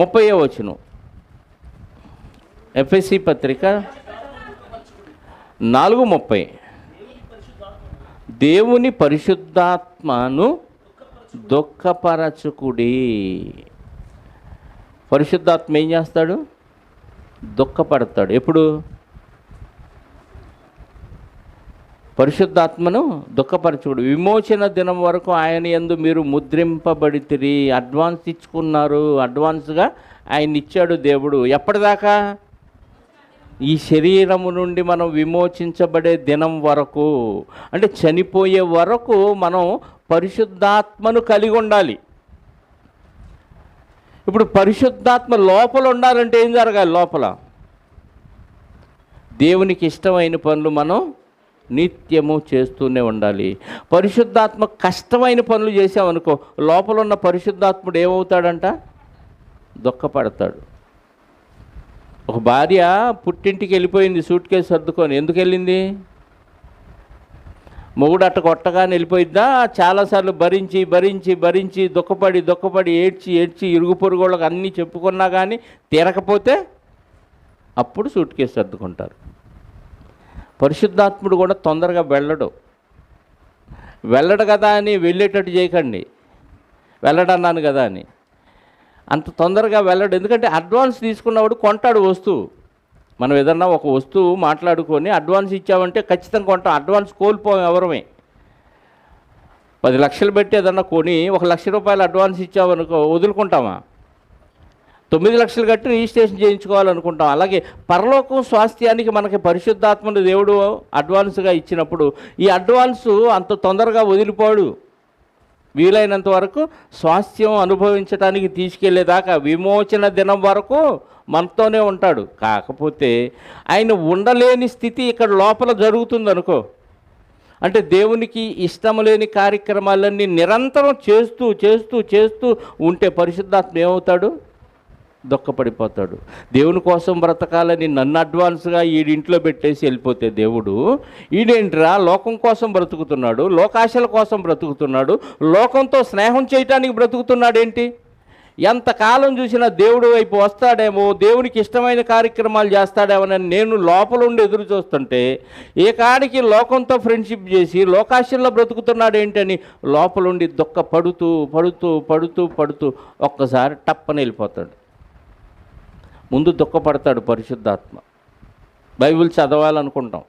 Speaker 1: 30వ వచనం. ఎఫెసీ పత్రిక 4:30. దేవుని పరిశుద్ధాత్మను దుఃఖపరచుకుడి. పరిశుద్ధాత్మ ఏం చేస్తాడు? దుఃఖపడతాడు. ఎప్పుడు? పరిశుద్ధాత్మను దుఃఖపరచుకుడు. విమోచన దినం వరకు ఆయన యందు మీరు ముద్రింపబడితిరి. అడ్వాన్స్ ఇచ్చుకున్నారు, అడ్వాన్స్గా ఆయన ఇచ్చాడు దేవుడు. ఎప్పటిదాకా? ఈ శరీరము నుండి మనం విమోచించబడే దినం వరకు, అంటే చనిపోయే వరకు మనం పరిశుద్ధాత్మను కలిగి ఉండాలి. ఇప్పుడు పరిశుద్ధాత్మ లోపల ఉండాలంటే ఏం జరగాలి? లోపల దేవునికి ఇష్టమైన పనులు మనం నిత్యము చేస్తూనే ఉండాలి. పరిశుద్ధాత్మ కష్టమైన పనులు చేసామనుకో, లోపల ఉన్న పరిశుద్ధాత్ముడు ఏమవుతాడంట? దుఃఖపడతాడు. ఒక భార్య పుట్టింటికి వెళ్ళిపోయింది సూట్ కేసు సర్దుకొని. ఎందుకు వెళ్ళింది? మొగుడు అట్ట కొట్టగానే వెళ్ళిపోయిద్దా? చాలాసార్లు భరించి దుఃఖపడి ఏడ్చి ఇరుగు పొరుగుళ్ళకి అన్నీ చెప్పుకున్నా కానీ తీరకపోతే అప్పుడు సూట్ కేసు సర్దుకుంటారు. పరిశుద్ధాత్ముడు కూడా తొందరగా వెళ్ళడు కదా అని వెళ్ళేటట్టు చేయకండి. వెళ్ళడన్నాను కదా అని అంత తొందరగా వెళ్ళడు. ఎందుకంటే అడ్వాన్స్ తీసుకున్నవాడు కొంటాడు వస్తువు. మనం ఏదన్నా ఒక వస్తువు మాట్లాడుకొని అడ్వాన్స్ ఇచ్చామంటే ఖచ్చితంగా కొంటాం. అడ్వాన్స్ కోల్పోం ఎవరమే. 10 లక్షలు పెట్టి ఏదన్నా కొని 1 లక్ష రూపాయలు అడ్వాన్స్ ఇచ్చామనుకో, వదులుకుంటామా? 9 లక్షలు కట్టి రిజిస్ట్రేషన్ చేయించుకోవాలనుకుంటాం. అలాగే పరలోకం స్వాస్థ్యానికి మనకి పరిశుద్ధాత్మను దేవుడు అడ్వాన్స్గా ఇచ్చినప్పుడు ఈ అడ్వాన్సు అంత తొందరగా వదిలిపోడు. వీలైనంత వరకు స్వాస్థ్యం అనుభవించడానికి తీసుకెళ్లేదాకా విమోచన దినం వరకు మనతోనే ఉంటాడు. కాకపోతే ఆయన ఉండలేని స్థితి ఇక్కడ లోపల జరుగుతుందనుకో, అంటే దేవునికి ఇష్టం లేని కార్యక్రమాలన్నీ నిరంతరం చేస్తూ చేస్తూ చేస్తూ ఉంటే పరిశుద్ధాత్మ ఏమవుతాడు? దుఃఖపడిపోతాడు. దేవుని కోసం బ్రతకాలని నన్ను అడ్వాన్స్గా ఈడింట్లో పెట్టేసి వెళ్ళిపోతే దేవుడు, ఈడేంట్రా లోకం కోసం బ్రతుకుతున్నాడు, లోకాశల కోసం బ్రతుకుతున్నాడు, లోకంతో స్నేహం చేయటానికి బ్రతుకుతున్నాడేంటి? ఎంతకాలం చూసినా దేవుడు వైపు వస్తాడేమో, దేవునికి ఇష్టమైన కార్యక్రమాలు చేస్తాడేమోనని నేను లోపలుండి ఎదురు చూస్తుంటే ఏ కాడికి లోకంతో ఫ్రెండ్షిప్ చేసి లోకాశల్లో బ్రతుకుతున్నాడేంటని లోపలుండి పడుతూ పడుతూ పడుతూ పడుతూ ఒక్కసారి టప్పని వెళ్ళిపోతాడు. ముందు దుఃఖపడతాడు పరిశుద్ధాత్మ. బైబిల్ చదవాలనుకుంటాం,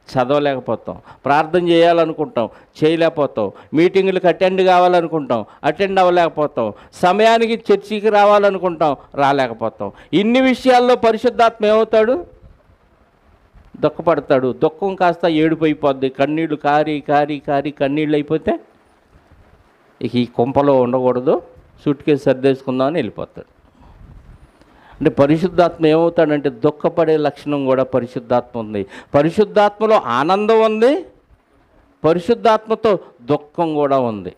Speaker 1: చదవలేకపోతాం. ప్రార్థన చేయాలనుకుంటాం, చేయలేకపోతాం. మీటింగులకు అటెండ్ కావాలనుకుంటాం, అటెండ్ అవ్వలేకపోతాం. సమయానికి చర్చికి రావాలనుకుంటాం, రాలేకపోతాం. ఇన్ని విషయాల్లో పరిశుద్ధాత్మ ఏమవుతాడు? దుఃఖపడతాడు. దుఃఖం కాస్త ఏడుపు అయిపోద్ది. కన్నీళ్ళు కారి కారి కారి కన్నీళ్ళు అయిపోతే ఇక ఈ కుంపలో ఉండకూడదు, సూట్ కేసు సర్దేసుకుందామని వెళ్ళిపోతాడు. అంటే పరిశుద్ధాత్మ ఏమవుతాడంటే దుఃఖపడే లక్షణం కూడా పరిశుద్ధాత్మ ఉంది. పరిశుద్ధాత్మలో ఆనందం ఉంది, పరిశుద్ధాత్మతో దుఃఖం కూడా ఉంది.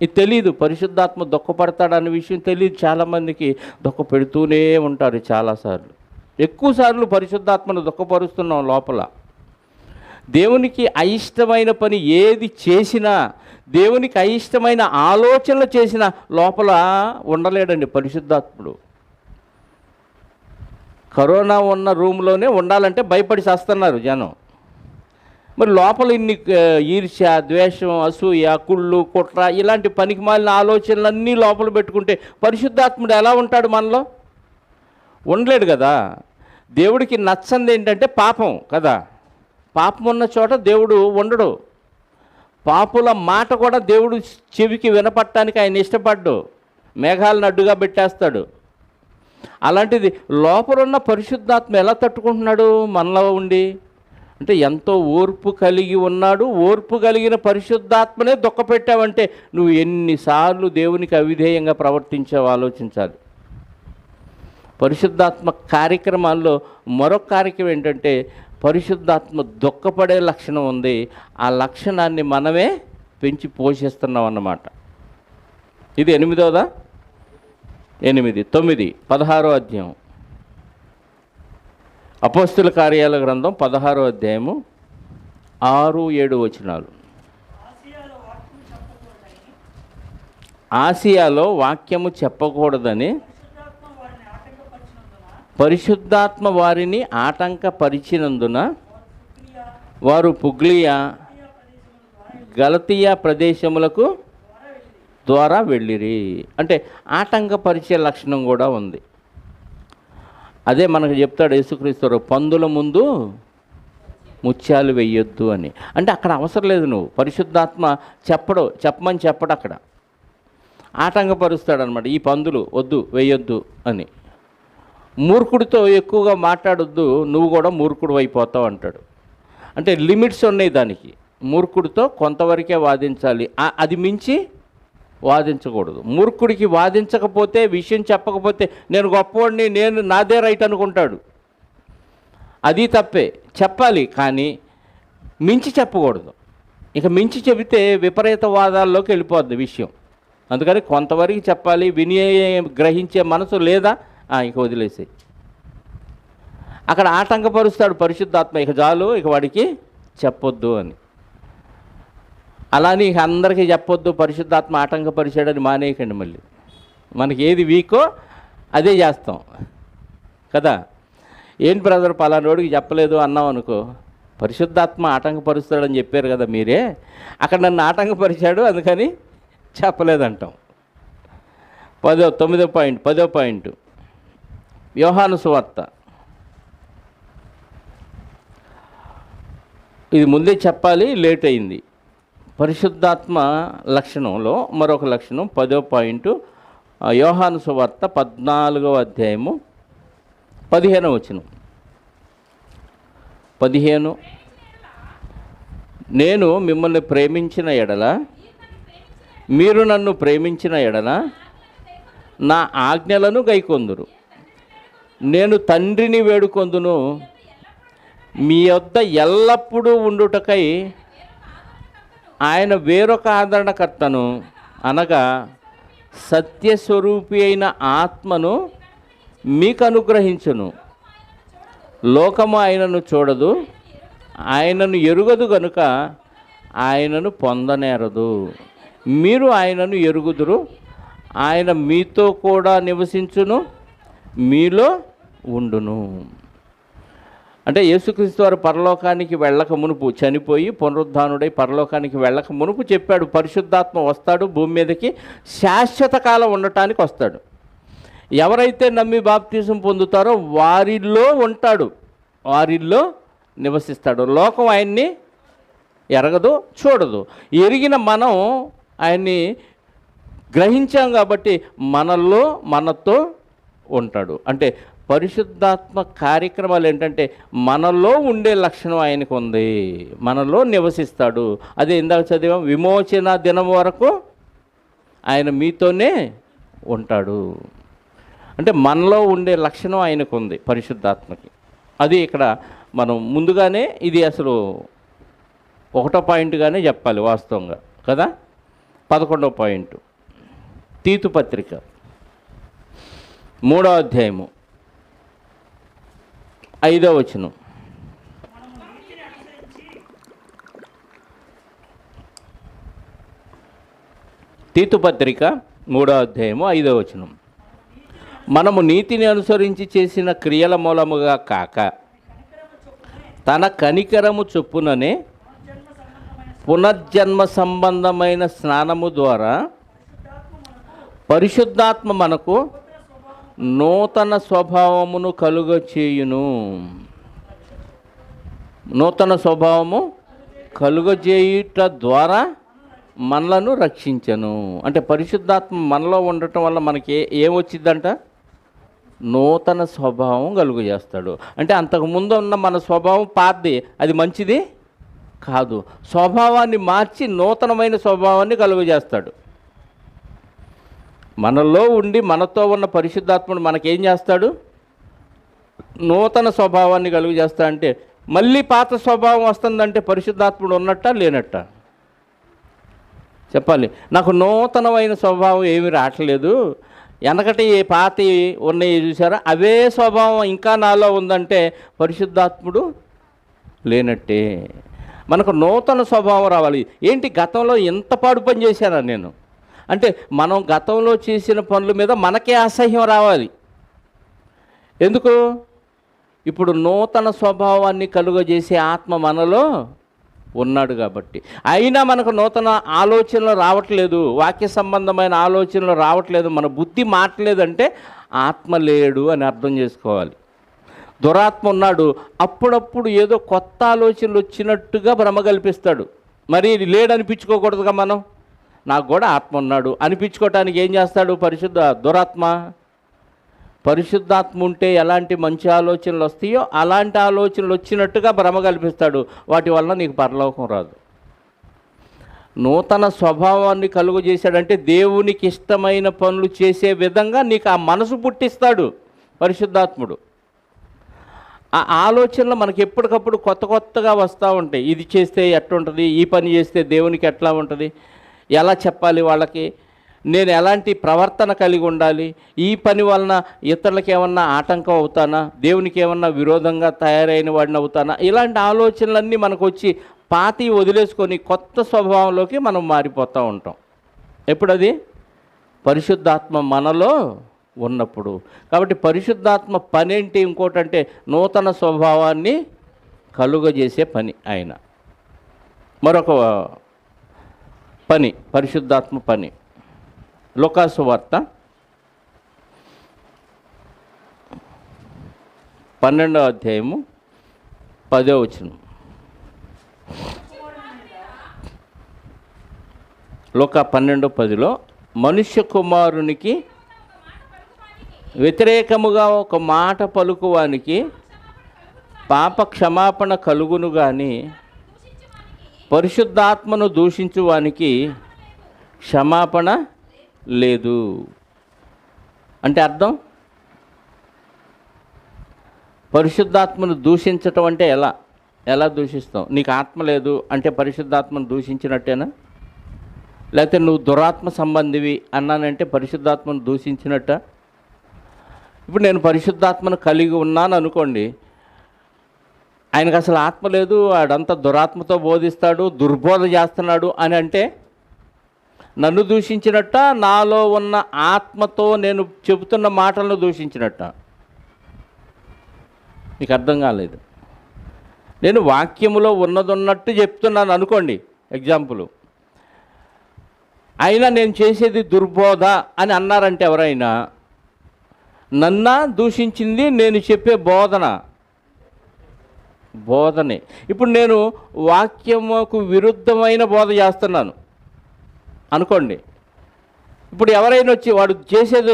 Speaker 1: ఇది తెలీదు, పరిశుద్ధాత్మ దుఃఖపడతాడనే విషయం తెలియదు చాలామందికి. దుఃఖపెడుతూనే ఉంటారు చాలాసార్లు. ఎక్కువసార్లు పరిశుద్ధాత్మను దుఃఖపరుస్తున్నాం లోపల. దేవునికి అయిష్టమైన పని ఏది చేసినా, దేవునికి అయిష్టమైన ఆలోచనలు చేసినా లోపల ఉండలేడండి పరిశుద్ధాత్ముడు. కరోనా ఉన్న రూమ్లోనే ఉండాలంటే భయపడి చేస్తున్నారు జనం. మరి లోపల ఇన్ని ఈర్ష్య, ద్వేషం, అసూయ, కుళ్ళు, కుట్ర ఇలాంటి పనికి మాలిన ఆలోచనలన్నీ లోపల పెట్టుకుంటే పరిశుద్ధాత్ముడు ఎలా ఉంటాడు మనలో? ఉండలేడు కదా. దేవుడికి నచ్చంది ఏంటంటే పాపం కదా. పాపం ఉన్న చోట దేవుడు ఉండడు. పాపుల మాట కూడా దేవుడు చెవికి వినపడటానికి ఆయన ఇష్టపడ్డు. మేఘాలను అడ్డుగా పెట్టేస్తాడు. అలాంటిది లోపలున్న పరిశుద్ధాత్మ ఎలా తట్టుకుంటున్నాడు మనలో ఉండి? అంటే ఎంతో ఓర్పు కలిగి ఉన్నాడు. ఓర్పు కలిగిన పరిశుద్ధాత్మనే దుఃఖపెట్టావంటే నువ్వు ఎన్నిసార్లు దేవునికి అవిధేయంగా ప్రవర్తించావో ఆలోచించాలి. పరిశుద్ధాత్మ కార్యక్రమాల్లో మరొక కార్యక్రమం ఏంటంటే పరిశుద్ధాత్మ దుఃఖపడే లక్షణం ఉంది. ఆ లక్షణాన్ని మనమే పెంచి పోషిస్తున్నాం అన్నమాట. ఇది 8వ 9 16వ అధ్యాయం అపోస్తుల కార్యాల గ్రంథం 16వ అధ్యాయము 6-7 వచనాలు. ఆసియాలో వాక్యము చెప్పకూడదని పరిశుద్ధాత్మ వారిని ఆటంకపరిచినందున వారు పుగ్లియా, గలతీయ ప్రదేశములకు ద్వారా వెళ్ళిరి. అంటే ఆటంకపరిచే లక్షణం కూడా ఉంది. అదే మనకు చెప్తాడు యేసుక్రీస్తు, పందుల ముందు ముత్యాలు వెయ్యొద్దు అని. అంటే అక్కడ అవసరం లేదు, నువ్వు పరిశుద్ధాత్మ చెప్పమని చెప్పడు. అక్కడ ఆటంకపరుస్తాడనమాట. ఈ పందులు వద్దు, వెయ్యొద్దు అని. మూర్ఖుడితో ఎక్కువగా మాట్లాడొద్దు, నువ్వు కూడా మూర్ఖుడు అయిపోతావు అంటాడు. అంటే లిమిట్స్ ఉన్నాయి దానికి. మూర్ఖుడితో కొంతవరకే వాదించాలి, అది మించి వాదించకూడదు. మూర్ఖుడికి వాదించకపోతే, విషయం చెప్పకపోతే నేను గొప్పవాడిని, నేను నాదే రైట్ అనుకుంటాడు. అది తప్పే. చెప్పాలి కానీ మించి చెప్పకూడదు. ఇక మించి చెబితే విపరీత వాదాల్లోకి వెళ్ళిపోద్ది విషయం. అందుకని కొంతవరకు చెప్పాలి. గ్రహించే మనసు లేదా ఇక వదిలేసాయి. అక్కడ ఆటంకపరుస్తాడు పరిశుద్ధాత్మ. ఇక చాలు, ఇక వాడికి చెప్పొద్దు అని. అలాని ఇక అందరికీ చెప్పొద్దు, పరిశుద్ధాత్మ ఆటంకపరిచాడని మానేయకండి. మళ్ళీ మనకి ఏది వీకో అదే చేస్తాం కదా. ఏంటి బ్రదర్ పలానోడికి చెప్పలేదు అన్నాం అనుకో, పరిశుద్ధాత్మ ఆటంకపరుస్తాడని చెప్పారు కదా మీరే, అక్కడ నన్ను ఆటంకపరిచాడు అందుకని చెప్పలేదంటాం. 10వ పాయింట్ యోహాను సువార్త. ఇది ముందే చెప్పాలి, లేట్ అయింది. పరిశుద్ధాత్మ లక్షణంలో మరొక లక్షణం 10వ పాయింట్ యోహాను సువార్త 14వ అధ్యాయము 15వ వచనం. 15. నేను మిమ్మల్ని ప్రేమించిన ఎడల, మీరు నన్ను ప్రేమించిన ఎడల నా ఆజ్ఞలను గైకొందురు. నేను తండ్రిని వేడుకొందును, మీ యొద్ద ఎల్లప్పుడూ ఉండుటకై ఆయన వేరొక ఆదరణకర్తను, అనగా సత్యస్వరూపి అయిన ఆత్మను మీకు అనుగ్రహించును. లోకము ఆయనను చూడదు, ఆయనను ఎరుగదు గనుక ఆయనను పొందనేరదు. మీరు ఆయనను ఎరుగుదురు, ఆయన మీతో కూడా నివసించును, మీలో ఉండును. అంటే యేసుక్రీస్తు వారు పరలోకానికి వెళ్ళక మునుపు, చనిపోయి పునరుద్ధానుడై పరలోకానికి వెళ్ళక మునుపు చెప్పాడు, పరిశుద్ధాత్మ వస్తాడు, భూమి మీదకి శాశ్వత కాలం ఉండటానికి వస్తాడు. ఎవరైతే నమ్మి బాప్తిజం పొందుతారో వారిలో ఉంటాడు, వారిల్లో నివసిస్తాడు. లోకం ఆయన్ని ఎరగదు, చూడదు. ఎరిగిన మనం ఆయన్ని గ్రహించాం కాబట్టి మనలో మనతో ఉంటాడు. అంటే పరిశుద్ధాత్మ కార్యక్రమాలు ఏంటంటే మనలో ఉండే లక్షణం ఆయనకు ఉంది, మనలో నివసిస్తాడు. అదే ఇందాక చదివాం, విమోచన దినం వరకు ఆయన మీతోనే ఉంటాడు. అంటే మనలో ఉండే లక్షణం ఆయనకు ఉంది పరిశుద్ధాత్మకి. అది ఇక్కడ మనం ముందుగానే ఇది అసలు 1వ పాయింట్గానే చెప్పాలి వాస్తవంగా కదా. 11వ పాయింట్, తీతు పత్రిక 3వ అధ్యాయము 5వ వచనం. తీతు పత్రిక 3వ అధ్యాయము 5వ వచనం. మనము నీతిని అనుసరించి చేసిన క్రియల మూలముగా కాక తన కనికరము చొప్పుననే పునర్జన్మ సంబంధమైన స్నానము ద్వారా పరిశుద్ధాత్మ మనకు నూతన స్వభావమును కలుగచేయును. నూతన స్వభావము కలుగజేయుట ద్వారా మనలను రక్షించను. అంటే పరిశుద్ధాత్మ మనలో ఉండటం వల్ల మనకి ఏమొచ్చిందంట? నూతన స్వభావం కలుగజేస్తాడు. అంటే అంతకుముందు ఉన్న మన స్వభావం పాతది, అది మంచిది కాదు. స్వభావాన్ని మార్చి నూతనమైన స్వభావాన్ని కలుగజేస్తాడు. మనలో ఉండి మనతో ఉన్న పరిశుద్ధాత్ముడు మనకేం చేస్తాడు? నూతన స్వభావాన్ని కలుగజేస్తా. అంటే మళ్ళీ పాత స్వభావం వస్తుందంటే పరిశుద్ధాత్ముడు ఉన్నట్ట లేనట్ట చెప్పాలి. నాకు నూతనమైన స్వభావం ఏమీ రావట్లేదు, వెనకటి పాత ఉన్నాయి చూసారా అవే స్వభావం ఇంకా నాలో ఉందంటే పరిశుద్ధాత్ముడు లేనట్టే. మనకు నూతన స్వభావం రావాలి. ఏంటి, గతంలో ఎంత పాడు పని చేశానా నేను అంటే మనం గతంలో చేసిన పనుల మీద మనకే అసహ్యం రావాలి. ఎందుకు? ఇప్పుడు నూతన స్వభావాన్ని కలుగజేసే ఆత్మ మనలో ఉన్నాడు కాబట్టి. అయినా మనకు నూతన ఆలోచనలు రావట్లేదు, వాక్య సంబంధమైన ఆలోచనలు రావట్లేదు, మన బుద్ధి మాట్లేదంటే ఆత్మ లేడు అని అర్థం చేసుకోవాలి. దురాత్మ ఉన్నాడు, అప్పుడప్పుడు ఏదో కొత్త ఆలోచనలు వచ్చినట్టుగా భ్రమ కల్పిస్తాడు. మరి లేడనిపించుకోకూడదుగా మనం. నాకు కూడా ఆత్మ ఉన్నాడు అనిపించుకోవటానికి ఏం చేస్తాడు దురాత్మ? పరిశుద్ధాత్మ ఉంటే ఎలాంటి మంచి ఆలోచనలు వస్తాయో అలాంటి ఆలోచనలు వచ్చినట్టుగా భ్రమ కల్పిస్తాడు. వాటి వలన నీకు పరలోకం రాదు. నూతన స్వభావాన్ని కలుగు చేశాడంటే దేవునికి ఇష్టమైన పనులు చేసే విధంగా నీకు ఆ మనసు పుట్టిస్తాడు పరిశుద్ధాత్ముడు. ఆ ఆలోచనలు మనకి ఎప్పటికప్పుడు కొత్త కొత్తగా వస్తూ ఉంటాయి. ఇది చేస్తే ఎట్లుంటుంది, ఈ పని చేస్తే దేవునికి ఎట్లా ఉంటుంది, ఎలా చెప్పాలి వాళ్ళకి, నేను ఎలాంటి ప్రవర్తన కలిగి ఉండాలి, ఈ పని వలన ఇతరులకు ఏమన్నా ఆటంకం అవుతానా, దేవునికి ఏమన్నా విరోధంగా తయారైన వాడిని అవుతానా, ఇలాంటి ఆలోచనలన్నీ మనకు వచ్చి పాతి వదిలేసుకొని కొత్త స్వభావంలోకి మనం మారిపోతూ ఉంటాం. ఎప్పుడది? పరిశుద్ధాత్మ మనలో ఉన్నప్పుడు. కాబట్టి పరిశుద్ధాత్మ పని ఏంటి? ఇంకోటంటే నూతన స్వభావాన్ని కలుగజేసే పని ఆయన. మరొక పని పరిశుద్ధాత్మ పని. లూకాసు వార్త 12వ అధ్యాయము 10వ వచనం. లూకా 12:10లో మనుష్య కుమారునికి వ్యతిరేకముగా ఒక మాట పలుకువానికి పాప క్షమాపణ కలుగును గాని పరిశుద్ధాత్మను దూషించువానికి క్షమాపణ లేదు. అంటే అర్థం, పరిశుద్ధాత్మను దూషించటం అంటే ఎలా దూషిస్తాం? నీకు ఆత్మ లేదు అంటే పరిశుద్ధాత్మను దూషించినట్టేనా? లేకపోతే నువ్వు దురాత్మ సంబంధివి అన్నానంటే పరిశుద్ధాత్మను దూషించినట్ట? ఇప్పుడు నేను పరిశుద్ధాత్మను కలిగి ఉన్నాను అనుకోండి, ఆయనకు అసలు ఆత్మ లేదు, ఆడంతా దురాత్మతో బోధిస్తాడు, దుర్బోధ చేస్తున్నాడు అని అంటే నన్ను దూషించినట్ట, నాలో ఉన్న ఆత్మతో నేను చెబుతున్న మాటలను దూషించినట్ట? మీకు అర్థం కాలేదు. నేను వాక్యములో ఉన్నదన్నట్టు చెప్తున్నాను అనుకోండి, ఎగ్జాంపుల్. అయినా నేను చేసేది దుర్బోధ అని అన్నారంటే ఎవరైనా, నన్ను దూషించింది నేను చెప్పే బోధనే. ఇప్పుడు నేను వాక్యముకు విరుద్ధమైన బోధ చేస్తున్నాను అనుకోండి. ఇప్పుడు ఎవరైనా వచ్చి వాడు చేసేది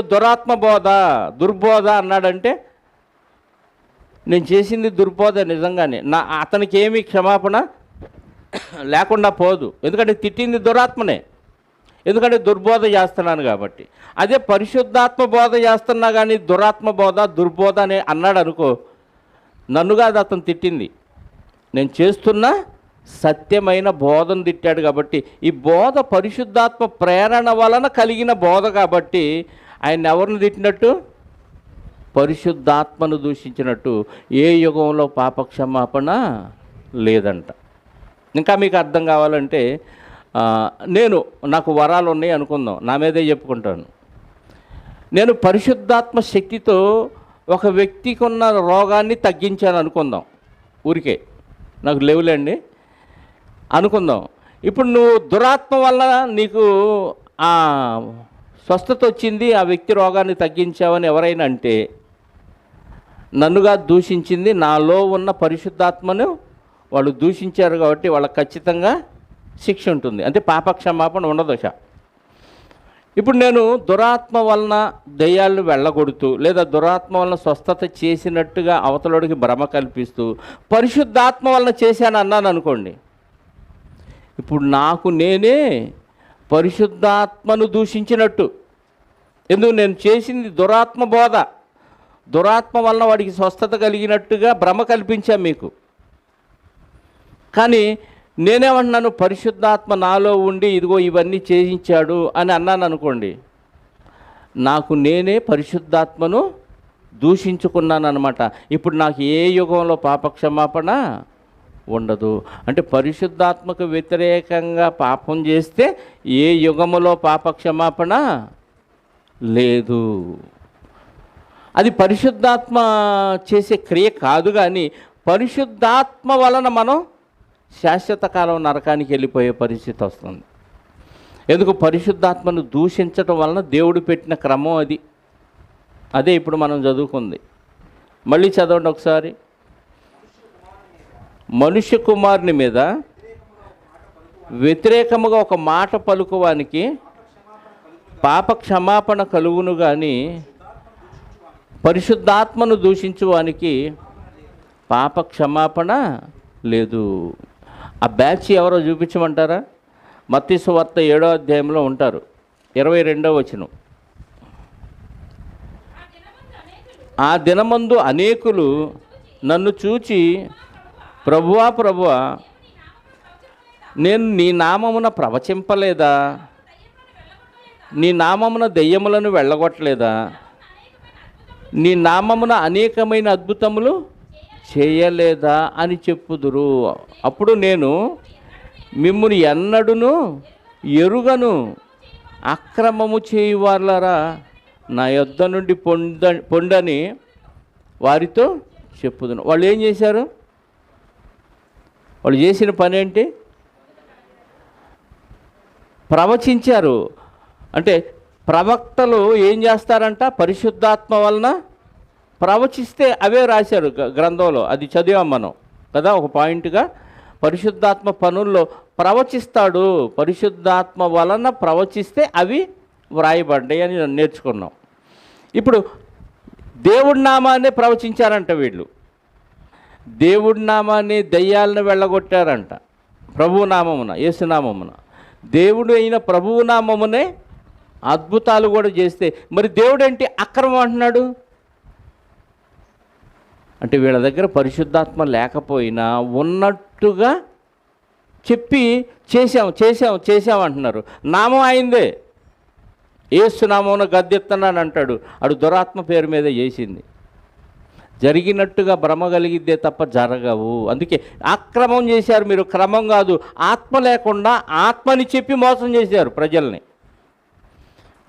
Speaker 1: దుర్బోధ అన్నాడంటే నేను చేసింది దుర్బోధ నిజంగానే, అతనికి ఏమీ క్షమాపణ లేకుండా పోదు. ఎందుకంటే తిట్టింది దురాత్మనే, ఎందుకంటే దుర్బోధ చేస్తున్నాను కాబట్టి. అదే పరిశుద్ధాత్మ బోధ చేస్తున్నా కానీ దుర్బోధ అని అన్నాడు అనుకో, నన్ను కాదు అతను తిట్టింది, నేను చేస్తున్న సత్యమైన బోధను తిట్టాడు. కాబట్టి ఈ బోధ పరిశుద్ధాత్మ ప్రేరణ వలన కలిగిన బోధ కాబట్టి ఆయన ఎవరిని తిట్టినట్టు? పరిశుద్ధాత్మను దూషించినట్టు. ఏ యుగంలో పాపక్షమాపణ లేదంట. ఇంకా మీకు అర్థం కావాలంటే, నాకు వరాలు ఉన్నాయి అనుకుందాం, నా మీదే చెప్పుకుంటాను. నేను పరిశుద్ధాత్మ శక్తితో ఒక వ్యక్తికి ఉన్న రోగాన్ని తగ్గించాను అనుకుందాం, ఊరికే నాకు లేవులేండి అనుకుందాం. ఇప్పుడు నువ్వు దురాత్మ వల్ల నీకు స్వస్థత వచ్చింది, ఆ వ్యక్తి రోగాన్ని తగ్గించావని ఎవరైనా అంటే, నన్నుగా దూషించింది నాలో ఉన్న పరిశుద్ధాత్మను వాళ్ళు దూషించారు కాబట్టి వాళ్ళకి ఖచ్చితంగా శిక్ష ఉంటుంది. అంటే పాపక్షమాపణ ఉండదు. ఇప్పుడు నేను దురాత్మ వలన దయ్యాలను వెళ్ళగొడుతూ లేదా దురాత్మ వలన స్వస్థత చేసినట్టుగా అవతలోడికి భ్రమ కల్పిస్తూ పరిశుద్ధాత్మ వలన చేశాను అన్నాను అనుకోండి, ఇప్పుడు నాకు నేనే పరిశుద్ధాత్మను దూషించినట్టు. ఎందుకు? నేను చేసింది దురాత్మ వలన వాడికి స్వస్థత కలిగినట్టుగా భ్రమ కల్పించాను మీకు. కానీ నేనేమన్నాను? పరిశుద్ధాత్మ నాలో ఉండి ఇదిగో ఇవన్నీ చేయించాడు అని అన్నాను అనుకోండి, నాకు నేనే పరిశుద్ధాత్మను దూషించుకున్నాను అనమాట. ఇప్పుడు నాకు ఏ యుగంలో పాపక్షమాపణ ఉండదు. అంటే పరిశుద్ధాత్మకు వ్యతిరేకంగా పాపం చేస్తే ఏ యుగములో పాపక్షమాపణ లేదు. అది పరిశుద్ధాత్మ చేసే క్రియ కాదు. కానీ పరిశుద్ధాత్మ వలన మనం శాశ్వత కాలం నరకానికి వెళ్ళిపోయే పరిస్థితి వస్తుంది. ఎందుకు? పరిశుద్ధాత్మను దూషించటం వలన దేవుడు పెట్టిన క్రమం అది. అదే ఇప్పుడు మనం చదువుకుంది. మళ్ళీ చదవండి ఒకసారి. మనుష్య కుమారుని మీద వ్యతిరేకముగా ఒక మాట పలుకువానికి పాప క్షమాపణ కలుగును కానీ పరిశుద్ధాత్మను దూషించువానికి పాప క్షమాపణ లేదు. ఆ బ్యాచ్ ఎవరో చూపించమంటారా? మత్తయి సువార్త 7వ అధ్యాయంలో ఉంటారు, 22వ వచనం. ఆ దినమందు అనేకులు నన్ను చూచి, ప్రభువా ప్రభువా, నేను నీ నామమున ప్రవచింపలేదా? నీ నామమున దెయ్యములను వెళ్ళగొట్టలేదా? నీ నామమున అనేకమైన అద్భుతములు చేయలేదా అని చెప్పుదురు. అప్పుడు నేను మిమ్మును ఎన్నడును ఎరుగను, అక్రమము చేయువారులారా నా యొద్ద నుండి పొండని వారితో చెప్పుదును. వాళ్ళు ఏం చేశారు? వాళ్ళు చేసిన పని ఏంటి? ప్రవచించారు. అంటే ప్రవక్తలు ఏం చేస్తారంట? పరిశుద్ధాత్మ వలన ప్రవచిస్తే అవే రాశారు గ్రంథంలో, అది చదివాం మనం కదా ఒక పాయింట్గా. పరిశుద్ధాత్మ పనుల్లో ప్రవచిస్తాడు, పరిశుద్ధాత్మ వలన ప్రవచిస్తే అవి వ్రాయబడ్డాయి అని నేర్చుకున్నాం. ఇప్పుడు దేవుడి నామాన్ని ప్రవచించారంట వీళ్ళు. దేవుడి నామాన్ని దయ్యాలను వెళ్ళగొట్టారంట. ప్రభువు నామమున, యేసునామమున, దేవుడు అయిన ప్రభువు నామమునే అద్భుతాలు కూడా చేస్తే మరి దేవుడు ఏంటి అక్రమం అంటున్నాడు అంటే వీళ్ళ దగ్గర పరిశుద్ధాత్మ లేకపోయినా ఉన్నట్టుగా చెప్పి చేశాం అంటున్నారు. నామం అయిందే, యేసునామమున గద్దెత్తన్నాను అంటాడు. అడు దురాత్మ పేరు మీద చేసింది. జరిగినట్టుగా భ్రమ కలిగిద్దే తప్ప జరగవు. అందుకే అక్రమం చేశారు మీరు, క్రమం కాదు. ఆత్మ లేకుండా ఆత్మని చెప్పి మోసం చేశారు ప్రజల్ని.